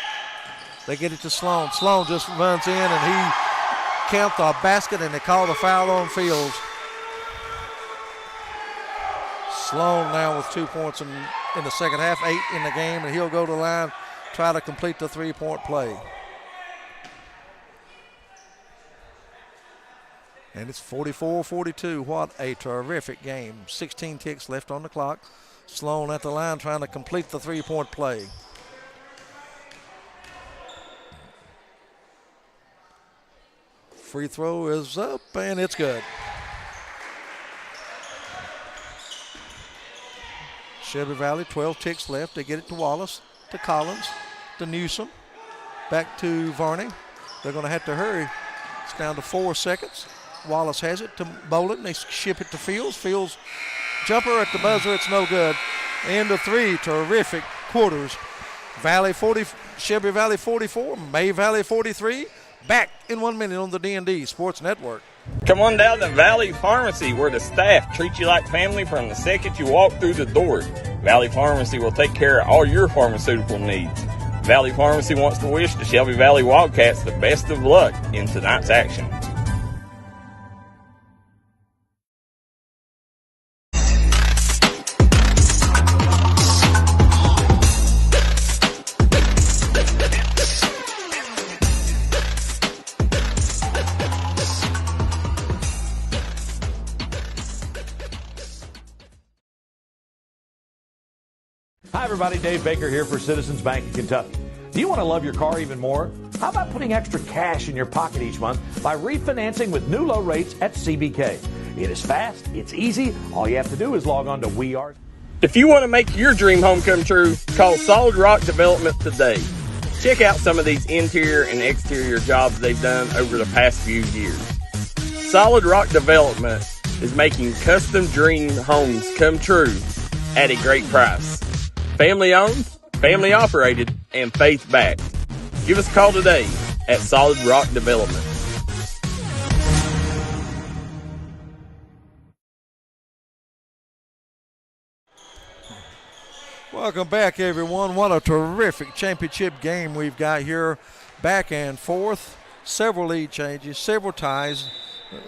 They get it to Sloan. Sloan just runs in, and he counts a basket, and they call the foul on Fields. Sloan now with 2 points in the second half, 8 in the game, and he'll go to the line, try to complete the 3-point play. And it's 44-42. What a terrific game. 16 ticks left on the clock. Sloan at the line trying to complete the 3-point play. Free throw is up, and it's good. Shelby Valley, 12 ticks left. They get it to Wallace, to Collins, to Newsom, back to Varney. They're going to have to hurry. It's down to 4 seconds. Wallace has it to Bolin. They ship it to Fields. Fields jumper at the buzzer. It's no good. End of 3. Terrific quarters. Valley 40, Shelby Valley 44, May Valley 43. Back in 1 minute on the D&D Sports Network. Come on down to Valley Pharmacy, where the staff treat you like family from the second you walk through the doors. Valley Pharmacy will take care of all your pharmaceutical needs. Valley Pharmacy wants to wish the Shelby Valley Wildcats the best of luck in tonight's action. Hi, everybody. Dave Baker here for Citizens Bank of Kentucky. Do you want to love your car even more? How about putting extra cash in your pocket each month by refinancing with new low rates at CBK? It is fast. It's easy. All you have to do is log on to WeAre. If you want to make your dream home come true, call Solid Rock Development today. Check out some of these interior and exterior jobs they've done over the past few years. Solid Rock Development is making custom dream homes come true at a great price. Family owned, family operated, and faith backed. Give us a call today at Solid Rock Development. Welcome back, everyone. What a terrific championship game we've got here. Back and forth, several lead changes, several ties,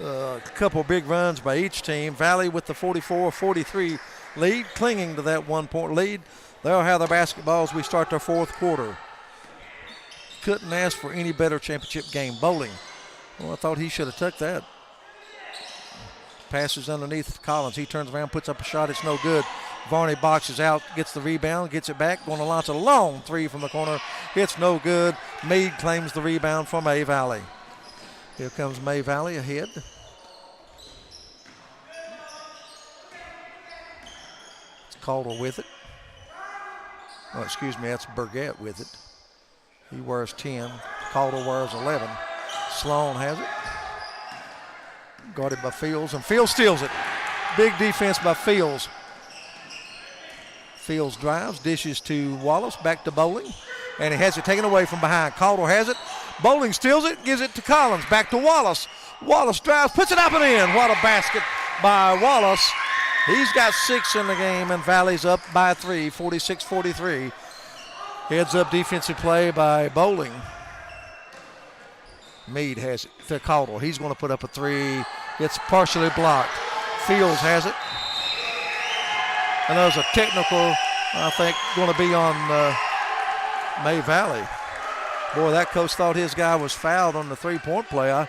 a couple big runs by each team. Valley with the 44-43 lead, clinging to that 1-point lead. They'll have the basketball as we start their fourth quarter. Couldn't ask for any better championship game. Bowling. Well, I thought he should have took that. Passes underneath Collins. He turns around, puts up a shot. It's no good. Varney boxes out, gets the rebound, gets it back. Going to launch a long 3 from the corner. It's no good. Meade claims the rebound from May Valley. Here comes May Valley ahead. It's Caldwell with it. Oh, excuse me, that's Burgett with it. He wears 10. Caldwell wears 11. Sloan has it. Guarded by Fields, and Fields steals it. Big defense by Fields. Fields drives, dishes to Wallace, back to Bowling, and he has it taken away from behind. Caldwell has it. Bowling steals it, gives it to Collins, back to Wallace. Wallace drives, puts it up and in. What a basket by Wallace. He's got 6 in the game, and Valley's up by 3, 46-43. Heads up defensive play by Bowling. Meade has it to Caldwell. He's going to put up a 3. It's partially blocked. Fields has it. And there's a technical, I think, going to be on May Valley. Boy, that coach thought his guy was fouled on the 3-point play. I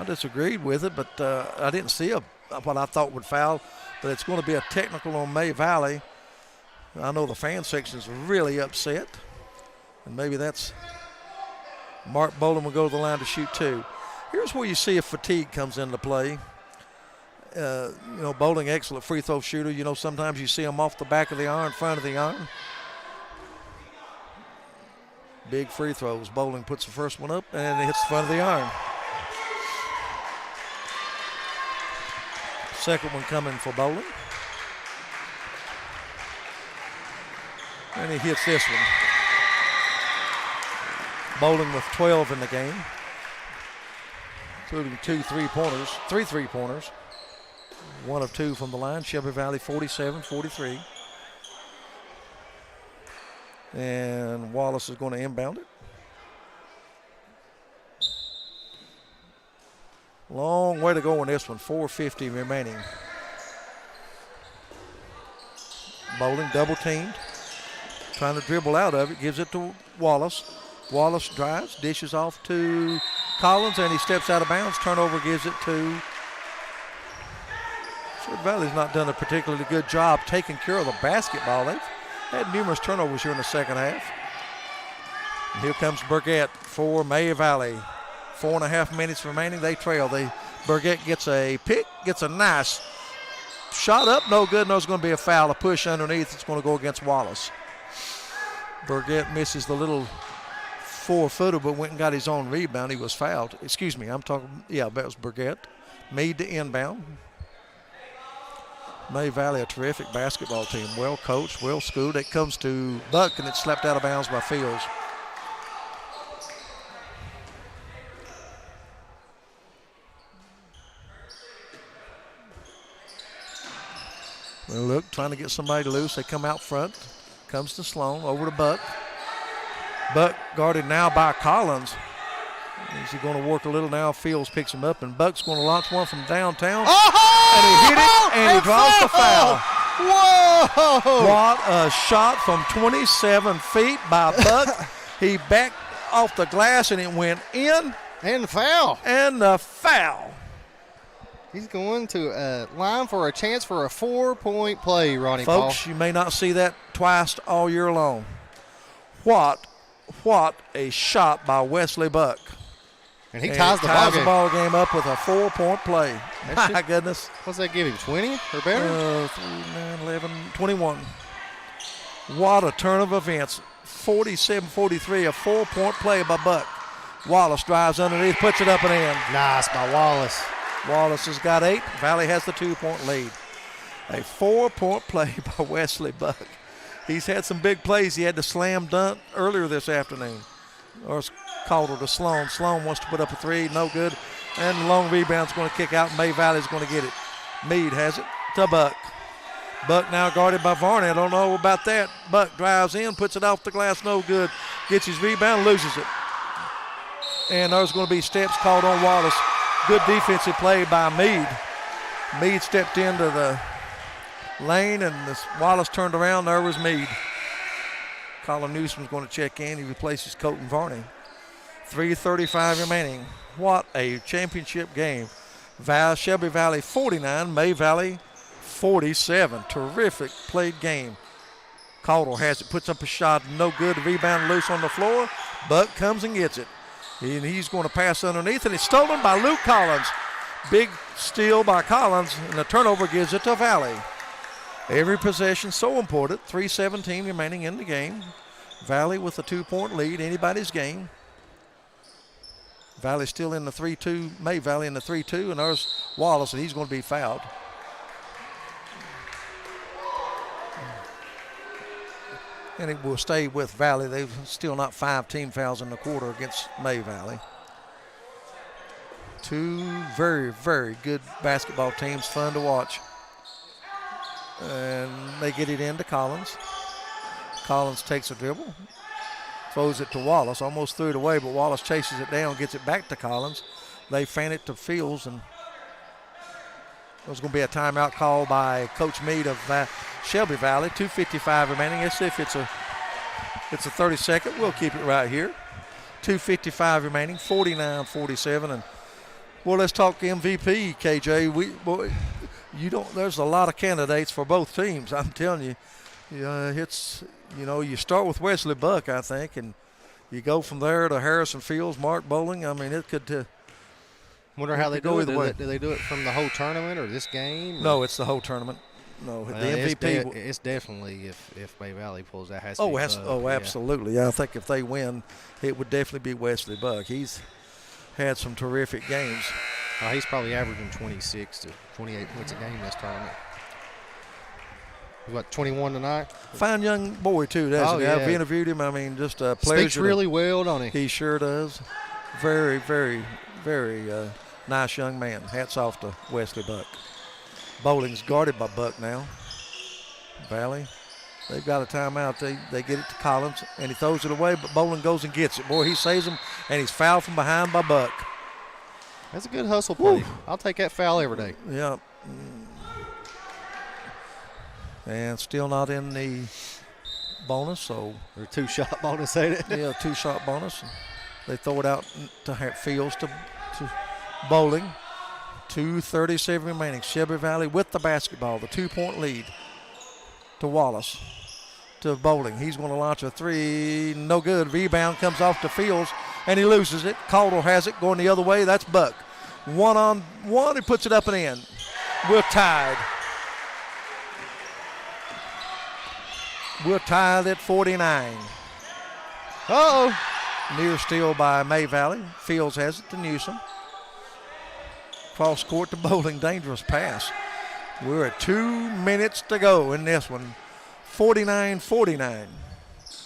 disagreed with it, but I didn't see what I thought would foul. But it's going to be a technical on May Valley. I know the fan section is really upset. And maybe that's Mark Bowling will go to the line to shoot 2. Here's where you see if fatigue comes into play. Bowling, excellent free throw shooter. Sometimes you see him off the back of the iron, front of the iron. Big free throws. Bowling puts the first one up and it hits the front of the iron. Second one coming for Bowling. And he hits this one. Bowling with 12 in the game, including 3 3-pointers. 1 of 2 from the line. Shelby Valley 47-43. And Wallace is going to inbound it. Long way to go on this one. 4:50 remaining. Bowling double teamed. Trying to dribble out of it. Gives it to Wallace. Wallace drives. Dishes off to Collins, and he steps out of bounds. Turnover gives it to Shelby Valley's not done a particularly good job taking care of the basketball. They've had numerous turnovers here in the second half. And here comes Burgett for May Valley. 4.5 minutes remaining. They trail. Burgett gets a pick, gets a nice shot up. No good. No, it's going to be a foul. A push underneath. It's going to go against Wallace. Burgett misses the little 4-footer, but went and got his own rebound. He was fouled. Excuse me. That was Burgett. Meade to inbound. May Valley, a terrific basketball team. Well coached, well schooled. It comes to Buck, and it's slapped out of bounds by Fields. Well, look, trying to get somebody loose. They come out front. Comes to Sloan, over to Buck. Buck guarded now by Collins. Is he going to work a little now? Fields picks him up, and Buck's going to launch one from downtown. And he hit it, and he draws the foul. Whoa! What a shot from 27 feet by Buck. He backed off the glass, and it went in. And the foul. And the foul. He's going to line for a chance for a 4-point play, Ronnie Paul. Folks, you may not see that twice all year long. What a shot by Wesley Buck. And he ties the ball game up with a 4-point play. My goodness. What's that give him, 20 or better? 3, 9, 11, 21. What a turn of events. 47-43, a 4-point play by Buck. Wallace drives underneath, puts it up and in. Nice by Wallace. Wallace has got 8. Valley has the 2-point lead. A 4-point play by Wesley Buck. He's had some big plays. He had the slam dunk earlier this afternoon. Or it's Calder to Sloan. Sloan wants to put up a 3. No good. And the long rebound's going to kick out. May Valley's going to get it. Meade has it to Buck. Buck now guarded by Varney. I don't know about that. Buck drives in, puts it off the glass. No good. Gets his rebound, loses it. And there's going to be steps called on Wallace. Good defensive play by Meade. Meade stepped into the lane, and Wallace turned around. There was Meade. Colin Newsom's going to check in. He replaces Colton Varney. 3:35 remaining. What a championship game. Shelby Valley 49, May Valley 47. Terrific played game. Caldwell has it, puts up a shot, no good. Rebound loose on the floor. Buck comes and gets it. And he's going to pass underneath, and it's stolen by Luke Collins. Big steal by Collins, and the turnover gives it to Valley. Every possession so important. 3:17 remaining in the game. Valley with a 2-point lead, anybody's game. Valley still in the 3-2, May Valley in the 3-2, and there's Wallace, and he's going to be fouled. And it will stay with Valley. They've still not 5 team fouls in the quarter against May Valley. 2 very, very good basketball teams, fun to watch. And they get it into Collins. Collins takes a dribble, throws it to Wallace, almost threw it away, but Wallace chases it down, gets it back to Collins. They fan it to Fields, and there's going to be a timeout call by Coach Meade of Shelby Valley. 2:55 remaining. Let's see if it's a 30-second. We'll keep it right here. 2:55 remaining, 49-47. And well, let's talk MVP, KJ. There's a lot of candidates for both teams. I'm telling you, you start with Wesley Buck, I think, and you go from there to Harrison Fields, Mark Bowling. I mean, it could. Wonder how they go do it. either way. Do they do it from the whole tournament or this game? No, it's the whole tournament. No, the MVP. It's definitely if Bay Valley pulls that. Has Oh, to be absolutely. Yeah, I think if they win, it would definitely be Wesley Buck. He's had some terrific games. He's probably averaging 26 to 28 points a game this tournament. What, 21 tonight? Fine young boy, too, doesn't he? Yeah. I've interviewed him. I mean, just a pleasure. Speaks really well, don't he? He sure does. Very, very, very nice young man. Hats off to Wesley Buck. Bowling's guarded by Buck now. Valley, they've got a timeout. They get it to Collins, and he throws it away, but Bowling goes and gets it. Boy, he saves him, and he's fouled from behind by Buck. That's a good hustle play. Woo. I'll take that foul every day. Yeah. And still not in the bonus, so. Or 2-shot bonus, ain't it? Yeah, 2-shot bonus. They throw it out to Fields to Bowling. 2:37 remaining. Shelby Valley with the basketball, the 2-point lead to Wallace. To Bowling. He's going to launch a three. No good. Rebound comes off to Fields, and he loses it. Caldwell has it going the other way. That's Buck. 1-on-1. He puts it up and in. We're tied. We're tied at 49. Uh-oh. Near steal by May Valley. Fields has it to Newsom. Cross court to Bowling. Dangerous pass. We're at 2 minutes to go in this one. 49-49.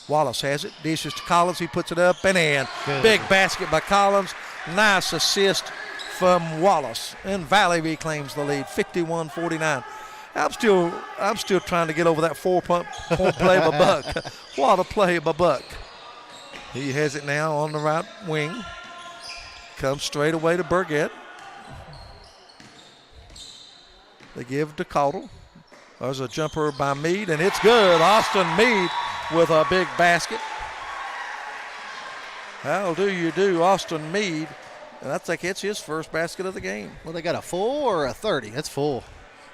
Wallace has it. Dishes to Collins. He puts it up and in. Good. Big basket by Collins. Nice assist from Wallace. And Valley reclaims the lead. 51-49. I'm still trying to get over that 4-point play by Buck. What a play by Buck. He has it now on the right wing. Comes straight away to Burgett. They give to Caudle. There's a jumper by Meade, and it's good. Austin Meade with a big basket. How do you do, Austin Meade? And I think it's his first basket of the game. Well, they got a full or a 30? That's full.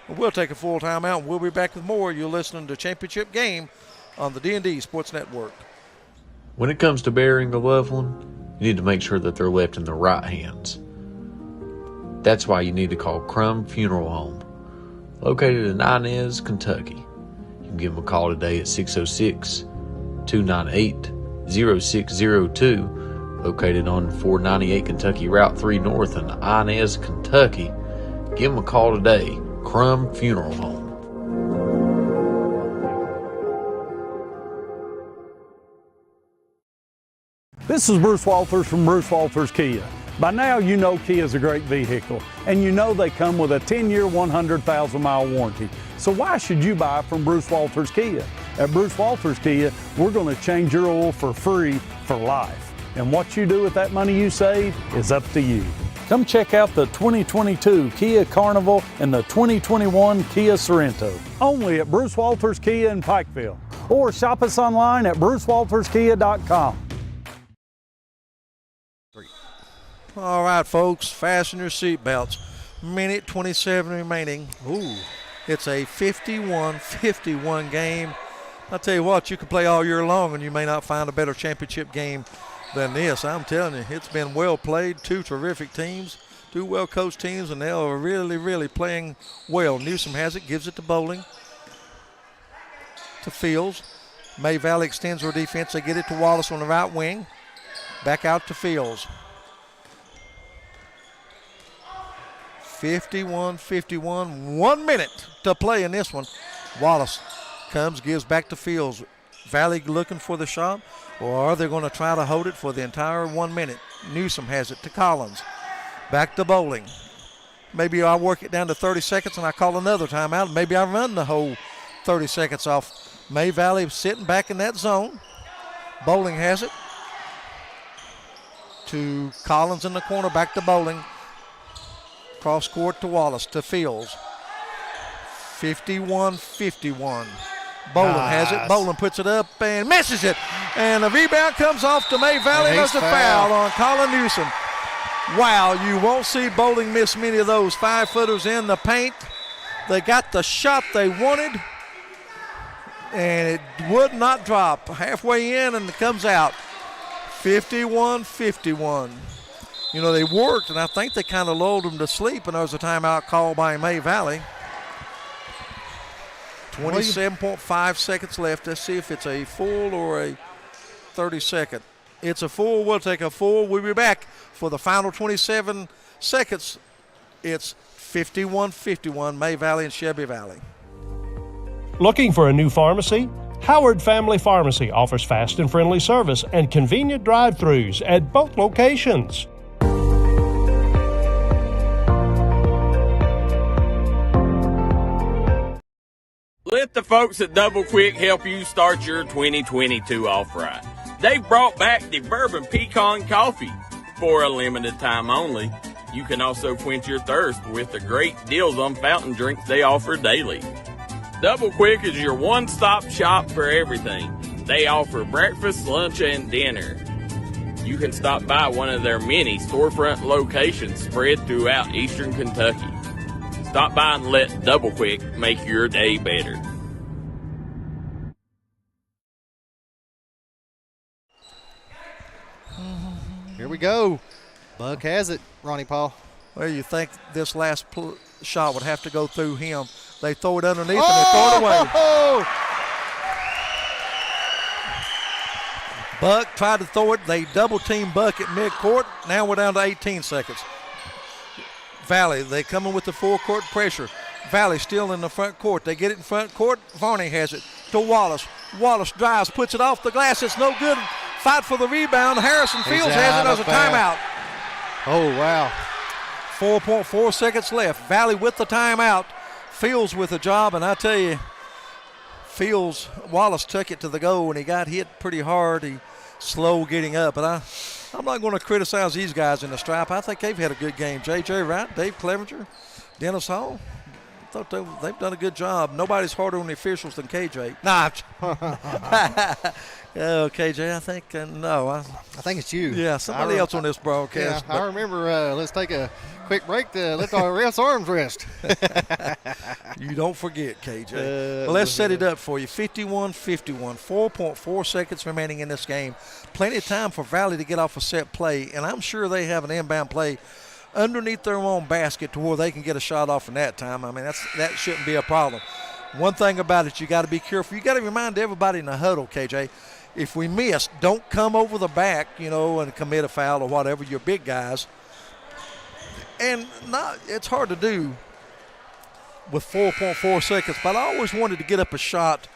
We'll take a full timeout, and we'll be back with more. You're listening to Championship Game on the D&D Sports Network. When it comes to burying a loved one, you need to make sure that they're left in the right hands. That's why you need to call Crum Funeral Home, located in Inez, Kentucky. You can give them a call today at 606-298-0602, located on 498 Kentucky Route 3 North in Inez, Kentucky. Give them a call today, Crum Funeral Home. This is Bruce Walters from Bruce Walters Kia. By now you know Kia is a great vehicle, and you know they come with a 10-year, 100,000-mile warranty. So why should you buy from Bruce Walters Kia? At Bruce Walters Kia, we're going to change your oil for free for life. And what you do with that money you save is up to you. Come check out the 2022 Kia Carnival and the 2021 Kia Sorento. Only at Bruce Walters Kia in Pikeville. Or shop us online at brucewalterskia.com. All right, folks, fasten your seatbelts. Minute 27 remaining. Ooh. It's a 51-51 game. I'll tell you what, you can play all year long and you may not find a better championship game than this. I'm telling you, it's been well played. Two terrific teams, two well-coached teams, and they are really, really playing well. Newsom has it, gives it to Bowling, to Fields. May Valley extends their defense. They get it to Wallace on the right wing. Back out to Fields. 51-51, 1 minute to play in this one. Wallace comes, gives back to Fields. Valley looking for the shot, or are they going to try to hold it for the entire 1 minute? Newsom has it to Collins. Back to Bowling. Maybe I work it down to 30 seconds and I call another timeout. Maybe I run the whole 30 seconds off. May Valley sitting back in that zone. Bowling has it to Collins in the corner, back to Bowling. Cross court to Wallace, to Fields. 51-51. Bowling has it. Bowling puts it up and misses it. And the rebound comes off to May Valley. There's a foul on Colin Newsom. Wow, you won't see Bowling miss many of those 5-footers in the paint. They got the shot they wanted, and it would not drop. Halfway in, and it comes out. 51-51. You know, they worked, and I think they kind of lulled them to sleep, and there was a timeout called by May Valley. 27.5 seconds left. Let's see if it's a full or a 30-second. It's a full. We'll take a full. We'll be back for the final 27 seconds. It's 51-51, May Valley and Shelby Valley. Looking for a new pharmacy? Howard Family Pharmacy offers fast and friendly service and convenient drive-thrus at both locations. Let the folks at Double Quick help you start your 2022 off right. They've brought back the Bourbon Pecan Coffee for a limited time only. You can also quench your thirst with the great deals on fountain drinks they offer daily. Double Quick is your one-stop shop for everything. They offer breakfast, lunch, and dinner. You can stop by one of their many storefront locations spread throughout eastern Kentucky. Stop by and let Double Quick make your day better. Here we go. Buck has it, Ronnie Paul. Well, you think this last shot would have to go through him. They throw it underneath and they throw it away. Buck tried to throw it. They double-team Buck at midcourt. Now we're down to 18 seconds. Valley, they coming with the full court pressure. Valley still in the front court. They get it in front court. Varney has it to Wallace. Wallace drives, puts it off the glass. It's no good. Fight for the rebound. Harrison Fields has it as a timeout. Oh, wow. 4.4 seconds left. Valley with the timeout. Fields with the job, and I tell you, Wallace took it to the goal, and he got hit pretty hard. He slow getting up, and I'm not going to criticize these guys in the stripe. I think they've had a good game. J.J. Wright, Dave Clevenger, Dennis Hall. I thought they've done a good job. Nobody's harder on the officials than KJ. Nah. Oh, KJ, I think, no. I think it's you. Yeah, somebody else on this broadcast. Yeah, I remember, let's take a quick break to let our refs' arms rest. You don't forget, KJ. Well, let's set it up for you. 51-51, 4.4 seconds remaining in this game. Plenty of time for Valley to get off a set play, and I'm sure they have an inbound play underneath their own basket to where they can get a shot off in that time. I mean, that shouldn't be a problem. One thing about it, you got to be careful. You got to remind everybody in the huddle, KJ, if we miss, don't come over the back, and commit a foul or whatever. You're big guys. And it's hard to do with 4.4 seconds, but I always wanted to get up a shot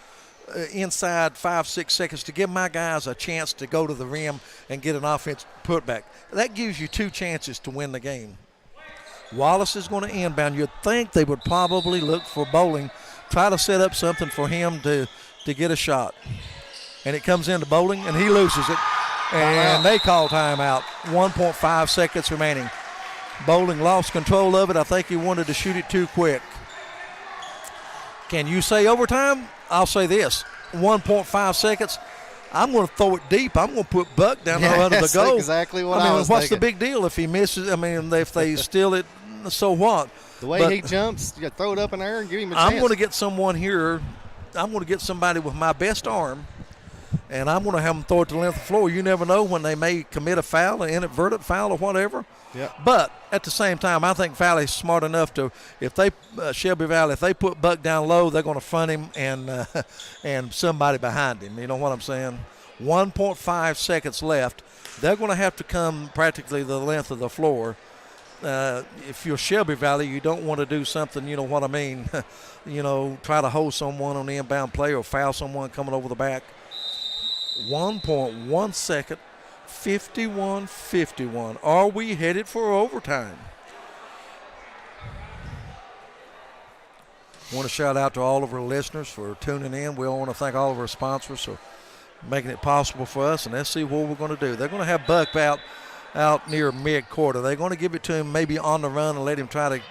inside 5-6 seconds to give my guys a chance to go to the rim and get an offense putback. That gives you two chances to win the game. Wallace is going to inbound. You'd think they would probably look for Bowling, try to set up something for him to get a shot. And it comes into Bowling, and he loses it. And they call timeout. 1.5 seconds remaining. Bowling lost control of it. I think he wanted to shoot it too quick. Can you say overtime? I'll say this. 1.5 seconds. I'm going to throw it deep. I'm going to put Buck down there under the goal. That's exactly what I was what's thinking. The big deal if he misses? I mean, if they steal it, so what? The way he jumps, you throw it up in the air and give him a chance. I'm going to get someone here. I'm going to get somebody with my best arm, and I'm going to have them throw it to the length of the floor. You never know when they may commit a foul, an inadvertent foul or whatever. Yeah. But at the same time, I think Valley's smart enough to, Shelby Valley, if they put Buck down low, they're going to front him and somebody behind him. You know what I'm saying? 1.5 seconds left. They're going to have to come practically the length of the floor. If you're Shelby Valley, you don't want to do something, you know what I mean, try to hold someone on the inbound play or foul someone coming over the back. 1.1 second, 51-51. Are we headed for overtime? I want to shout out to all of our listeners for tuning in. We want to thank all of our sponsors for making it possible for us, and let's see what we're going to do. They're going to have Buck out near mid-court. Are they going to give it to him maybe on the run and let him try to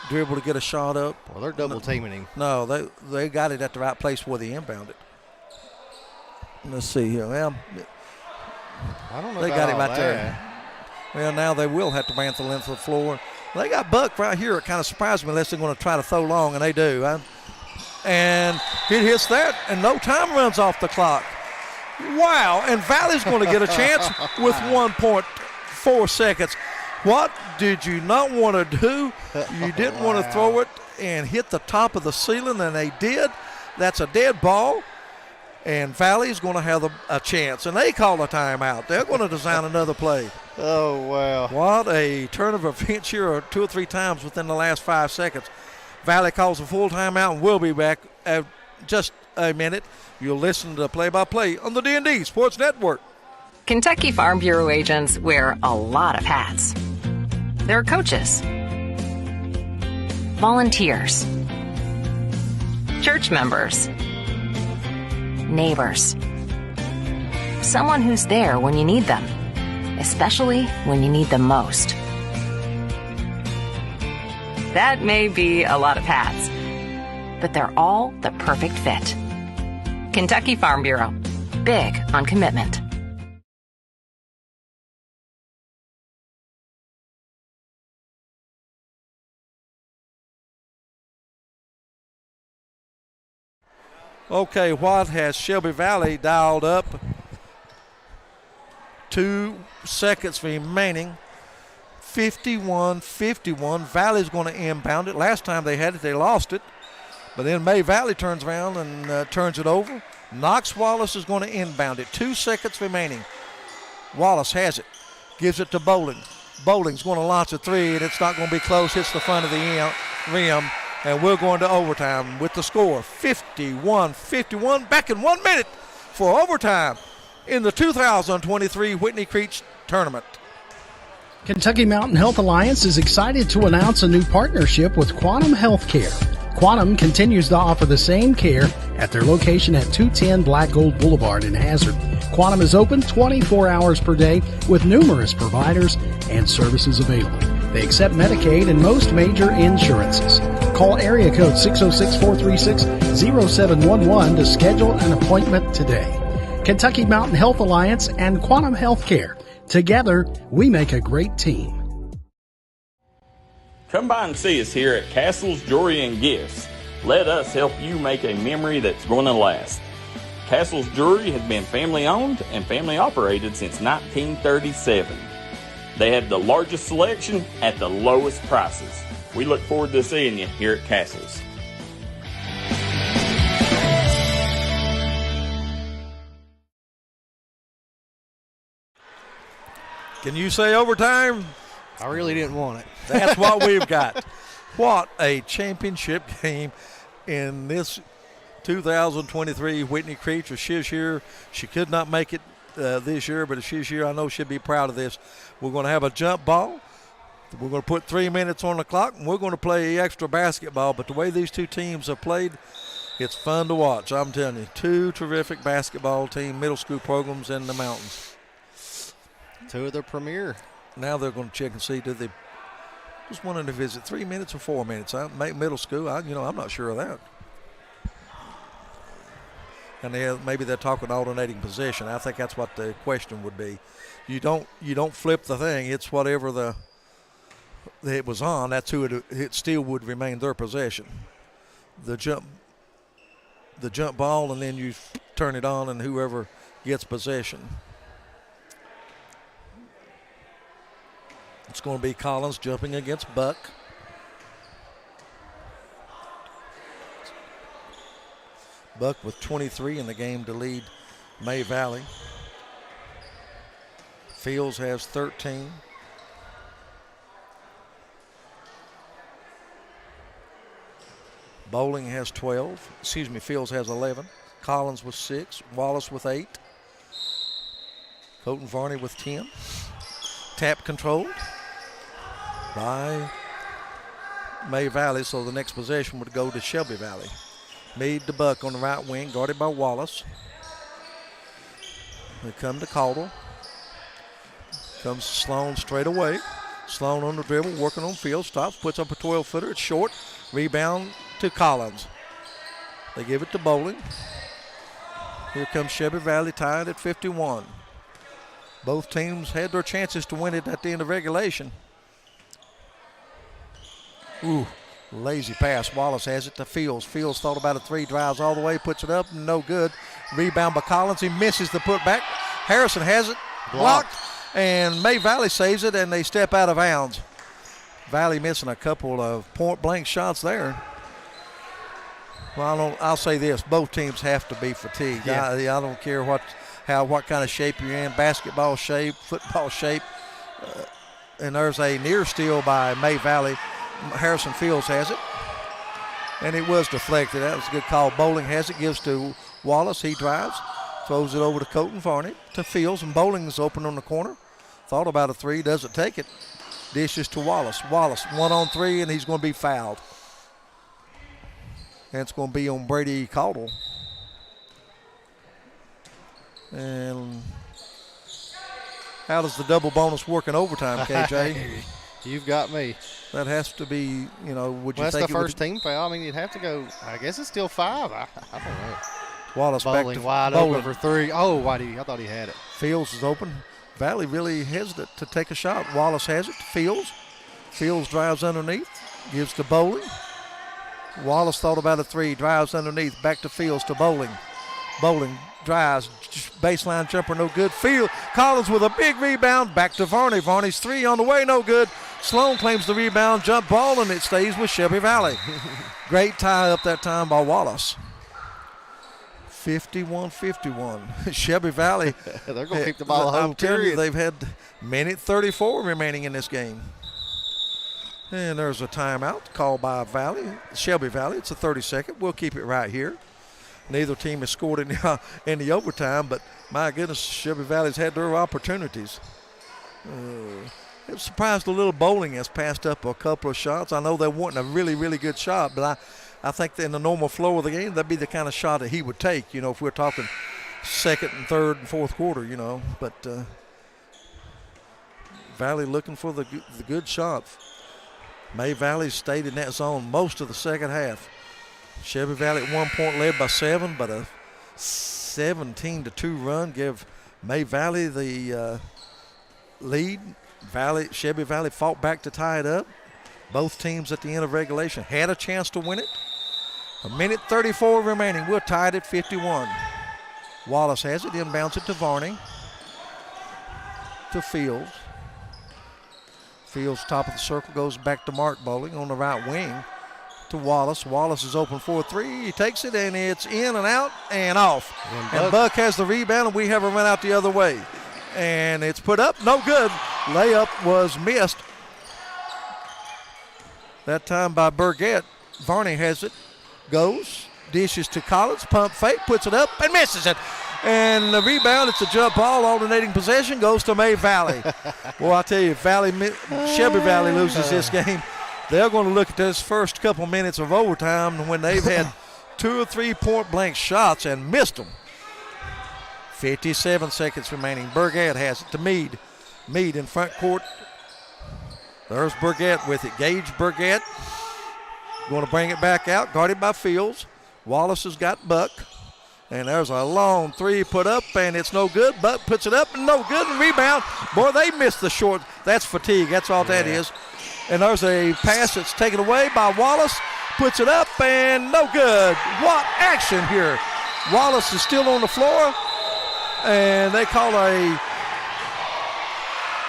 dribble to get a shot up? Well, they're double-teaming him. No, they got it at the right place where they inbounded. Let's see here. Well, I don't know they got him right there. Well, now they will have to man the length of the floor. They got Buck right here. It kind of surprised me unless they're going to try to throw long, and they do. And he hits that, and no time runs off the clock. Wow, and Valley's going to get a chance with 1.4 seconds. What did you not want to do? You didn't want to throw it and hit the top of the ceiling, and they did. That's a dead ball, and Valley's going to have a chance. And they call a timeout. They're going to design another play. Oh, wow. What a turn of events here 2 or 3 times within the last 5 seconds. Valley calls a full timeout, and we'll be back at just a minute. You'll listen to the play-by-play on the D&D Sports Network. Kentucky Farm Bureau agents wear a lot of hats. They're coaches, volunteers, church members, neighbors, someone who's there when you need them, especially when you need them most. That may be a lot of hats, but they're all the perfect fit. Kentucky Farm Bureau, big on commitment. Okay, what has Shelby Valley dialed up? 2 seconds remaining. 51-51. Valley's going to inbound it. Last time they had it, they lost it. But then May Valley turns around and turns it over. Knox Wallace is going to inbound it. 2 seconds remaining. Wallace has it. Gives it to Bowling. Bowling's going to launch a 3, and it's not going to be close. Hits the front of the rim. And we're going to overtime with the score 51-51. Back in 1 minute for overtime in the 2023 Whitney Creech tournament. Kentucky Mountain Health Alliance is excited to announce a new partnership with Quantum Healthcare. Quantum continues to offer the same care at their location at 210 Black Gold Boulevard in Hazard. Quantum is open 24 hours per day with numerous providers and services available. They accept Medicaid and most major insurances. Call area code 606-436-0711 to schedule an appointment today. Kentucky Mountain Health Alliance and Quantum Healthcare. Together, we make a great team. Come by and see us here at Castle's Jewelry and Gifts. Let us help you make a memory that's going to last. Castle's Jewelry has been family owned and family operated since 1937. They have the largest selection at the lowest prices. We look forward to seeing you here at Castle's. Can you say overtime? I really didn't want it. That's what we've got. What a championship game in this 2023 Whitney Creech. She's here. She could not make it this year, but if she's here, I know she'll be proud of this. We're going to have a jump ball. We're going to put 3 minutes on the clock, and we're going to play extra basketball. But the way these two teams have played, it's fun to watch. I'm telling you, 2 terrific basketball team, middle school programs in the mountains. 2 of the premier. Now they're going to check and see, do they just wanting to visit 3 minutes or 4 minutes? Middle school, I'm not sure of that. And maybe they're talking alternating possession. I think that's what the question would be. You don't flip the thing. It's whatever it was on. That's who it still would remain their possession. The jump ball, and then you turn it on, and whoever gets possession. It's going to be Collins jumping against Buck. Buck with 23 in the game to lead May Valley. Fields has 13. Bowling has 12. Fields has 11. Collins with 6. Wallace with 8. Colton Varney with 10. Tap controlled by May Valley, so the next possession would go to Shelby Valley. Meade to Buck on the right wing, guarded by Wallace. They come to Caldwell. Comes Sloan straight away. Sloan on the dribble, working on field, stops, puts up a 12-footer. It's short. Rebound to Collins. They give it to Bowling. Here comes Shelby Valley tied at 51. Both teams had their chances to win it at the end of regulation. Ooh, lazy pass. Wallace has it to Fields. Fields thought about a 3, drives all the way, puts it up, no good. Rebound by Collins. He misses the putback. Harrison has it. Blocked. And May Valley saves it, and they step out of bounds. Valley missing a couple of point-blank shots there. Well, I'll say this. Both teams have to be fatigued. Yeah. I don't care what kind of shape you're in, basketball shape, football shape. And there's a near steal by May Valley. Harrison Fields has it. And it was deflected. That was a good call. Bowling has it, gives to Wallace. He drives, throws it over to Colton Varney, to Fields, and Bowling is open on the corner. Thought about a three, doesn't take it. Dishes to Wallace. Wallace, 1-on-3, and he's going to be fouled. And it's going to be on Brady Caudle. And how does the double bonus work in overtime, KJ? You've got me. That has to be, would you Well, think that's it the would first team foul. I mean, you'd have to go. I guess it's still 5. I don't know. Wallace Bowling back to wide Bowling. open for 3. Oh, why did he? I thought he had it. Fields is open. Valley really hesitant to take a shot. Wallace has it to Fields. Fields drives underneath, gives to Bowling. Wallace thought about a three, drives underneath, back to Fields to Bowling. Bowling drives, baseline jumper, no good. Collins with a big rebound, back to Varney. Varney's three on the way, no good. Sloan claims the rebound, jump ball, and it stays with Shelby Valley. Great tie up that time by Wallace. 51-51. Shelby Valley. They're going to keep the ball home, I'm telling you, period. they've had minute 34 remaining in this game. And there's a timeout called by Shelby Valley. It's a 30-second. We'll keep it right here. Neither team has scored in the overtime, but my goodness, Shelby Valley's had their opportunities. It was surprised a little. Bowling has passed up a couple of shots. I know they weren't a really, really good shot, but I think that in the normal flow of the game, that'd be the kind of shot that he would take, if we're talking second and third and fourth quarter, But Valley looking for the good shot. May Valley stayed in that zone most of the second half. Shelby Valley at one point led by 7, but a 17-2 run gave May Valley the lead. Shelby Valley fought back to tie it up. Both teams at the end of regulation had a chance to win it. A minute 34 remaining. We're tied at 51. Wallace has it, inbounds it to Varney. To Fields. Fields, top of the circle, goes back to Mark Bowling on the right wing to Wallace. Wallace is open for a three. He takes it, and it's in and out and off. And Buck has the rebound, and we have a run out the other way. And it's put up, no good. Layup was missed. That time by Burgett. Varney has it, goes, dishes to Collins, pump fake, puts it up, and misses it. And the rebound, it's a jump ball, alternating possession, goes to May Valley. Well, I tell you, Shelby Valley loses this game. They're going to look at this first couple minutes of overtime when they've had 2 or 3 point-blank shots and missed them. 57 seconds remaining. Burgett has it to Meade. Meade in front court. There's Burgett with it. Gage Burgett going to bring it back out, guarded by Fields. Wallace has got Buck. And there's a long three put up, and it's no good. Buck puts it up, and no good, and rebound. Boy, they missed the short. That's fatigue. That's all that is. And there's a pass that's taken away by Wallace. Puts it up, and no good. What action here. Wallace is still on the floor, and they call it.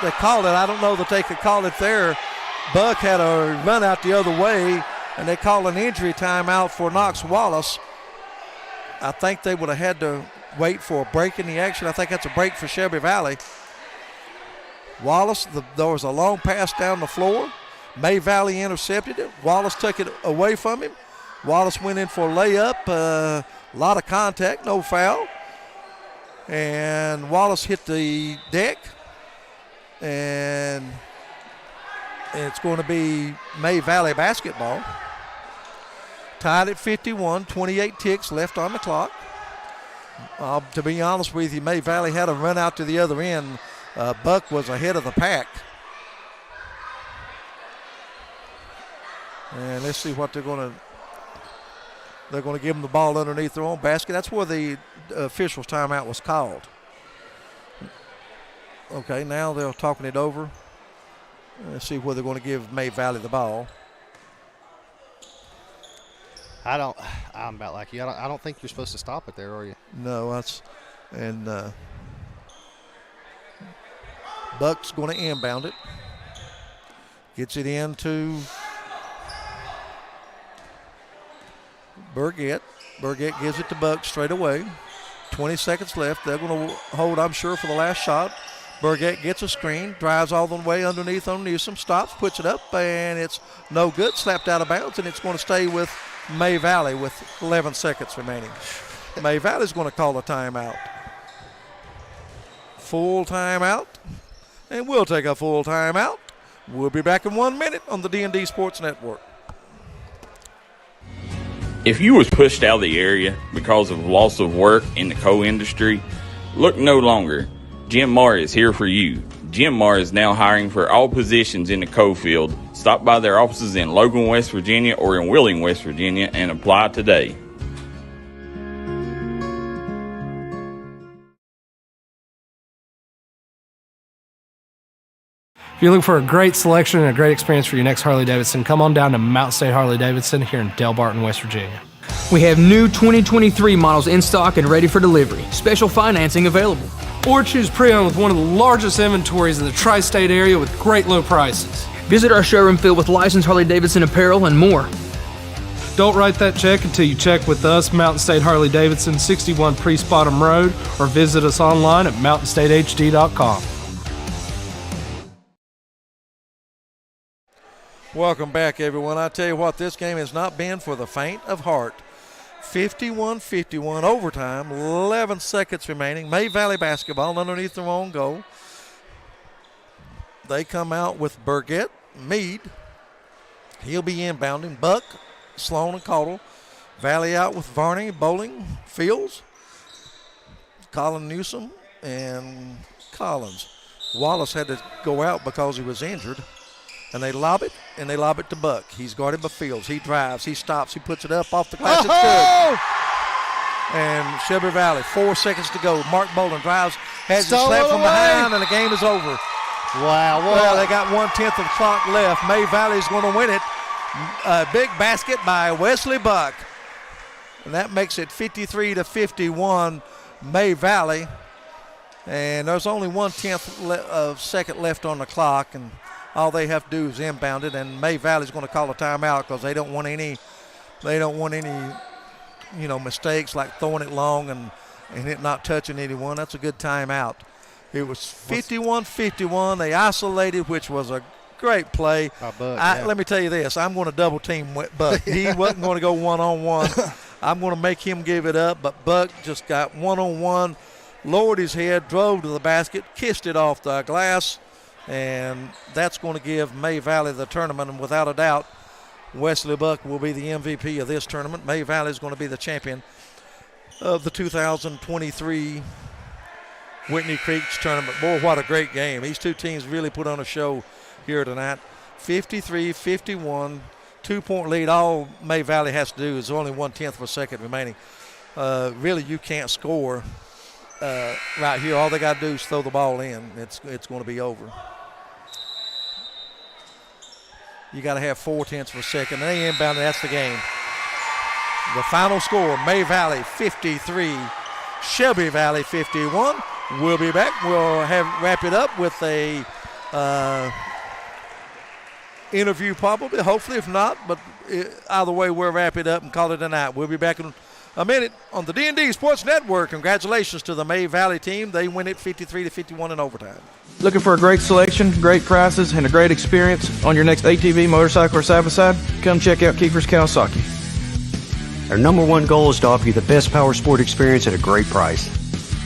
I don't know that they could call it there. Buck had a run out the other way, and they call an injury timeout for Knox Wallace. I think they would have had to wait for a break in the action. I think that's a break for Shelby Valley. Wallace, there was a long pass down the floor. May Valley intercepted it. Wallace took it away from him. Wallace went in for a layup. A lot of contact, no foul. And Wallace hit the deck. And it's going to be May Valley basketball. Tied at 51, 28 ticks left on the clock. To be honest with you, May Valley had a run out to the other end. Buck was ahead of the pack. And let's see what they're going to give them the ball underneath their own basket. That's where the officials' timeout was called. Okay, now they're talking it over. Let's see where they're going to give May Valley the ball. I'm about like you. I don't think you're supposed to stop it there, are you? No, Buck's going to inbound it. Gets it into Burgett. Burgett gives it to Buck straight away. 20 seconds left. They're going to hold, I'm sure, for the last shot. Burgett gets a screen, drives all the way underneath on Newsom, stops, puts it up, and it's no good. Slapped out of bounds, and it's going to stay with May Valley with 11 seconds remaining. May Valley's going to call a timeout. Full timeout, and we'll take a full timeout. We'll be back in 1 minute on the D&D Sports Network. If you was pushed out of the area because of loss of work in the coal industry, look no longer. Jim Marr is here for you. Jim Marr is now hiring for all positions in the coal field. Stop by their offices in Logan, West Virginia or in Wheeling, West Virginia and apply today. If you're looking for a great selection and a great experience for your next Harley-Davidson, come on down to Mountain State Harley-Davidson here in Del Barton, West Virginia. We have new 2023 models in stock and ready for delivery. Special financing available. Or choose pre-owned with one of the largest inventories in the tri-state area with great low prices. Visit our showroom filled with licensed Harley-Davidson apparel and more. Don't write that check until you check with us, Mountain State Harley-Davidson, 61 Priest Bottom Road, or visit us online at mountainstatehd.com. Welcome back, everyone. I tell you what, this game has not been for the faint of heart. 51-51 overtime, 11 seconds remaining. May Valley basketball underneath their own goal. They come out with Burgett, Meade. He'll be inbounding. Buck, Sloan, and Caudle. Valley out with Varney, Bowling, Fields, Colin Newsom, and Collins. Wallace had to go out because he was injured. And they lob it to Buck. He's guarded by Fields. He drives, he stops, he puts it up off the glass. It's good. And Shelby Valley, 4 seconds to go. Mark Bolden drives, has it slapped from behind, and the game is over. Wow. Well, they got 1/10 of the clock left. May Valley's going to win it. A big basket by Wesley Buck. And that makes it 53-51 May Valley. And there's only 1/10 of second left on the clock. And all they have to do is inbound it, and May Valley's going to call a timeout because they don't want any mistakes like throwing it long and it not touching anyone. That's a good timeout. It was 51-51. They isolated, which was a great play. Let me tell you this. I'm going to double team Buck. He wasn't going to go one-on-one. I'm going to make him give it up, but Buck just got one-on-one, lowered his head, drove to the basket, kissed it off the glass, and that's going to give May Valley the tournament. And without a doubt, Wesley Buck will be the MVP of this tournament. May Valley is going to be the champion of the 2023 Whitney Creech tournament. Boy, what a great game. These two teams really put on a show here tonight. 53-51, 2-point lead. All May Valley has to do is only 1/10 of a second remaining. Really, you can't score right here. All they got to do is throw the ball in. It's going to be over. You got to have 4/10 of a second. They inbound, that's the game. The final score, May Valley 53, Shelby Valley 51. We'll be back. We'll wrap it up with a interview probably, hopefully, if not. But either way, we'll wrap it up and call it a night. We'll be back in a minute on the D&D Sports Network. Congratulations to the May Valley team. They win it 53-51 in overtime. Looking for a great selection, great prices, and a great experience on your next ATV, motorcycle, or side-by-side? Come check out Kiefer's Kawasaki. Our number one goal is to offer you the best power sport experience at a great price.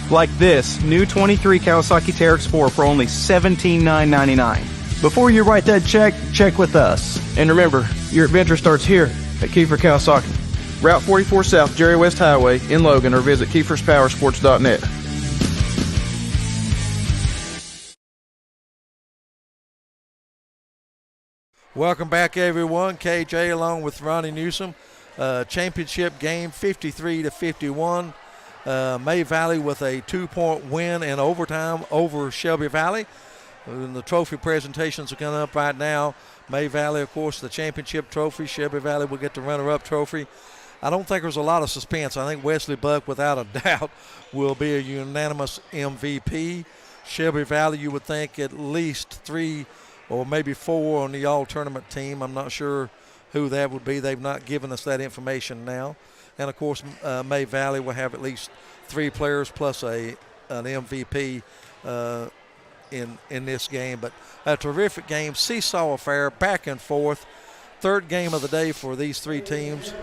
Like this new 23 Kawasaki Teryx 4 for only $17,999. Before you write that check with us. And remember, your adventure starts here at Kiefer Kawasaki. Route 44 South, Jerry West Highway in Logan, or visit KiefersPowersports.net. Welcome back, everyone. KJ along with Ronnie Newsom. Championship game 53-51. May Valley with a 2-point win in overtime over Shelby Valley. And the trophy presentations are coming up right now. May Valley, of course, the championship trophy. Shelby Valley will get the runner-up trophy. I don't think there's a lot of suspense. I think Wesley Buck, without a doubt, will be a unanimous MVP. Shelby Valley, you would think at least 3 or maybe 4 on the all-tournament team. I'm not sure who that would be. They've not given us that information now. And, of course, May Valley will have at least 3 players plus an MVP in this game. But a terrific game, seesaw affair, back and forth. Third game of the day for these 3 teams.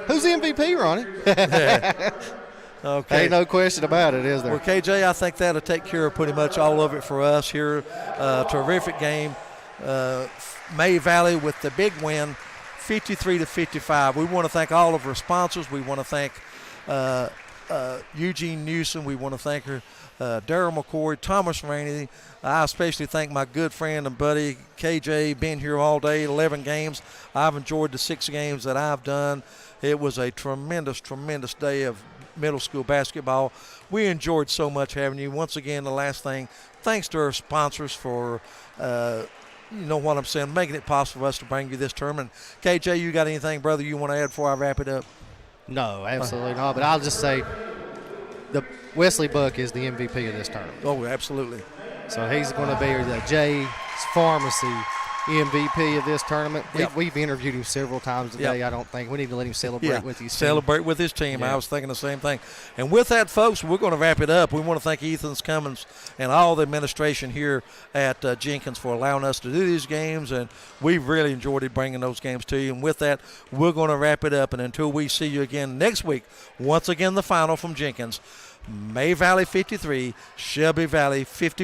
Who's the MVP, Ronnie? Okay. Ain't no question about it, is there? Well, KJ, I think that'll take care of pretty much all of it for us here. Terrific game. May Valley with the big win, 53-55. We want to thank all of our sponsors. We want to thank Eugene Newsom. We want to thank her, Darryl McCoy, Thomas Rainey. I especially thank my good friend and buddy KJ, been here all day, 11 games. I've enjoyed the 6 games that I've done. It was a tremendous, tremendous day of middle school basketball. We enjoyed so much having you. Once again, the last thing, thanks to our sponsors for, you know what I'm saying, making it possible for us to bring you this tournament. KJ, you got anything, brother, you want to add before I wrap it up? No, absolutely not. But I'll just say the Wesley Buck is the MVP of this tournament. Oh, absolutely. So he's going to be the Jay's Pharmacy MVP of this tournament. Yep. We've interviewed him several times today. Yep. I don't think we need to let him celebrate with his team. Celebrate with his team. Yeah. I was thinking the same thing. And with that, folks, we're going to wrap it up. We want to thank Ethan Cummins and all the administration here at Jenkins for allowing us to do these games, and we've really enjoyed it bringing those games to you. And with that, we're going to wrap it up. And until we see you again next week, once again the final from Jenkins, May Valley 53, Shelby Valley 51.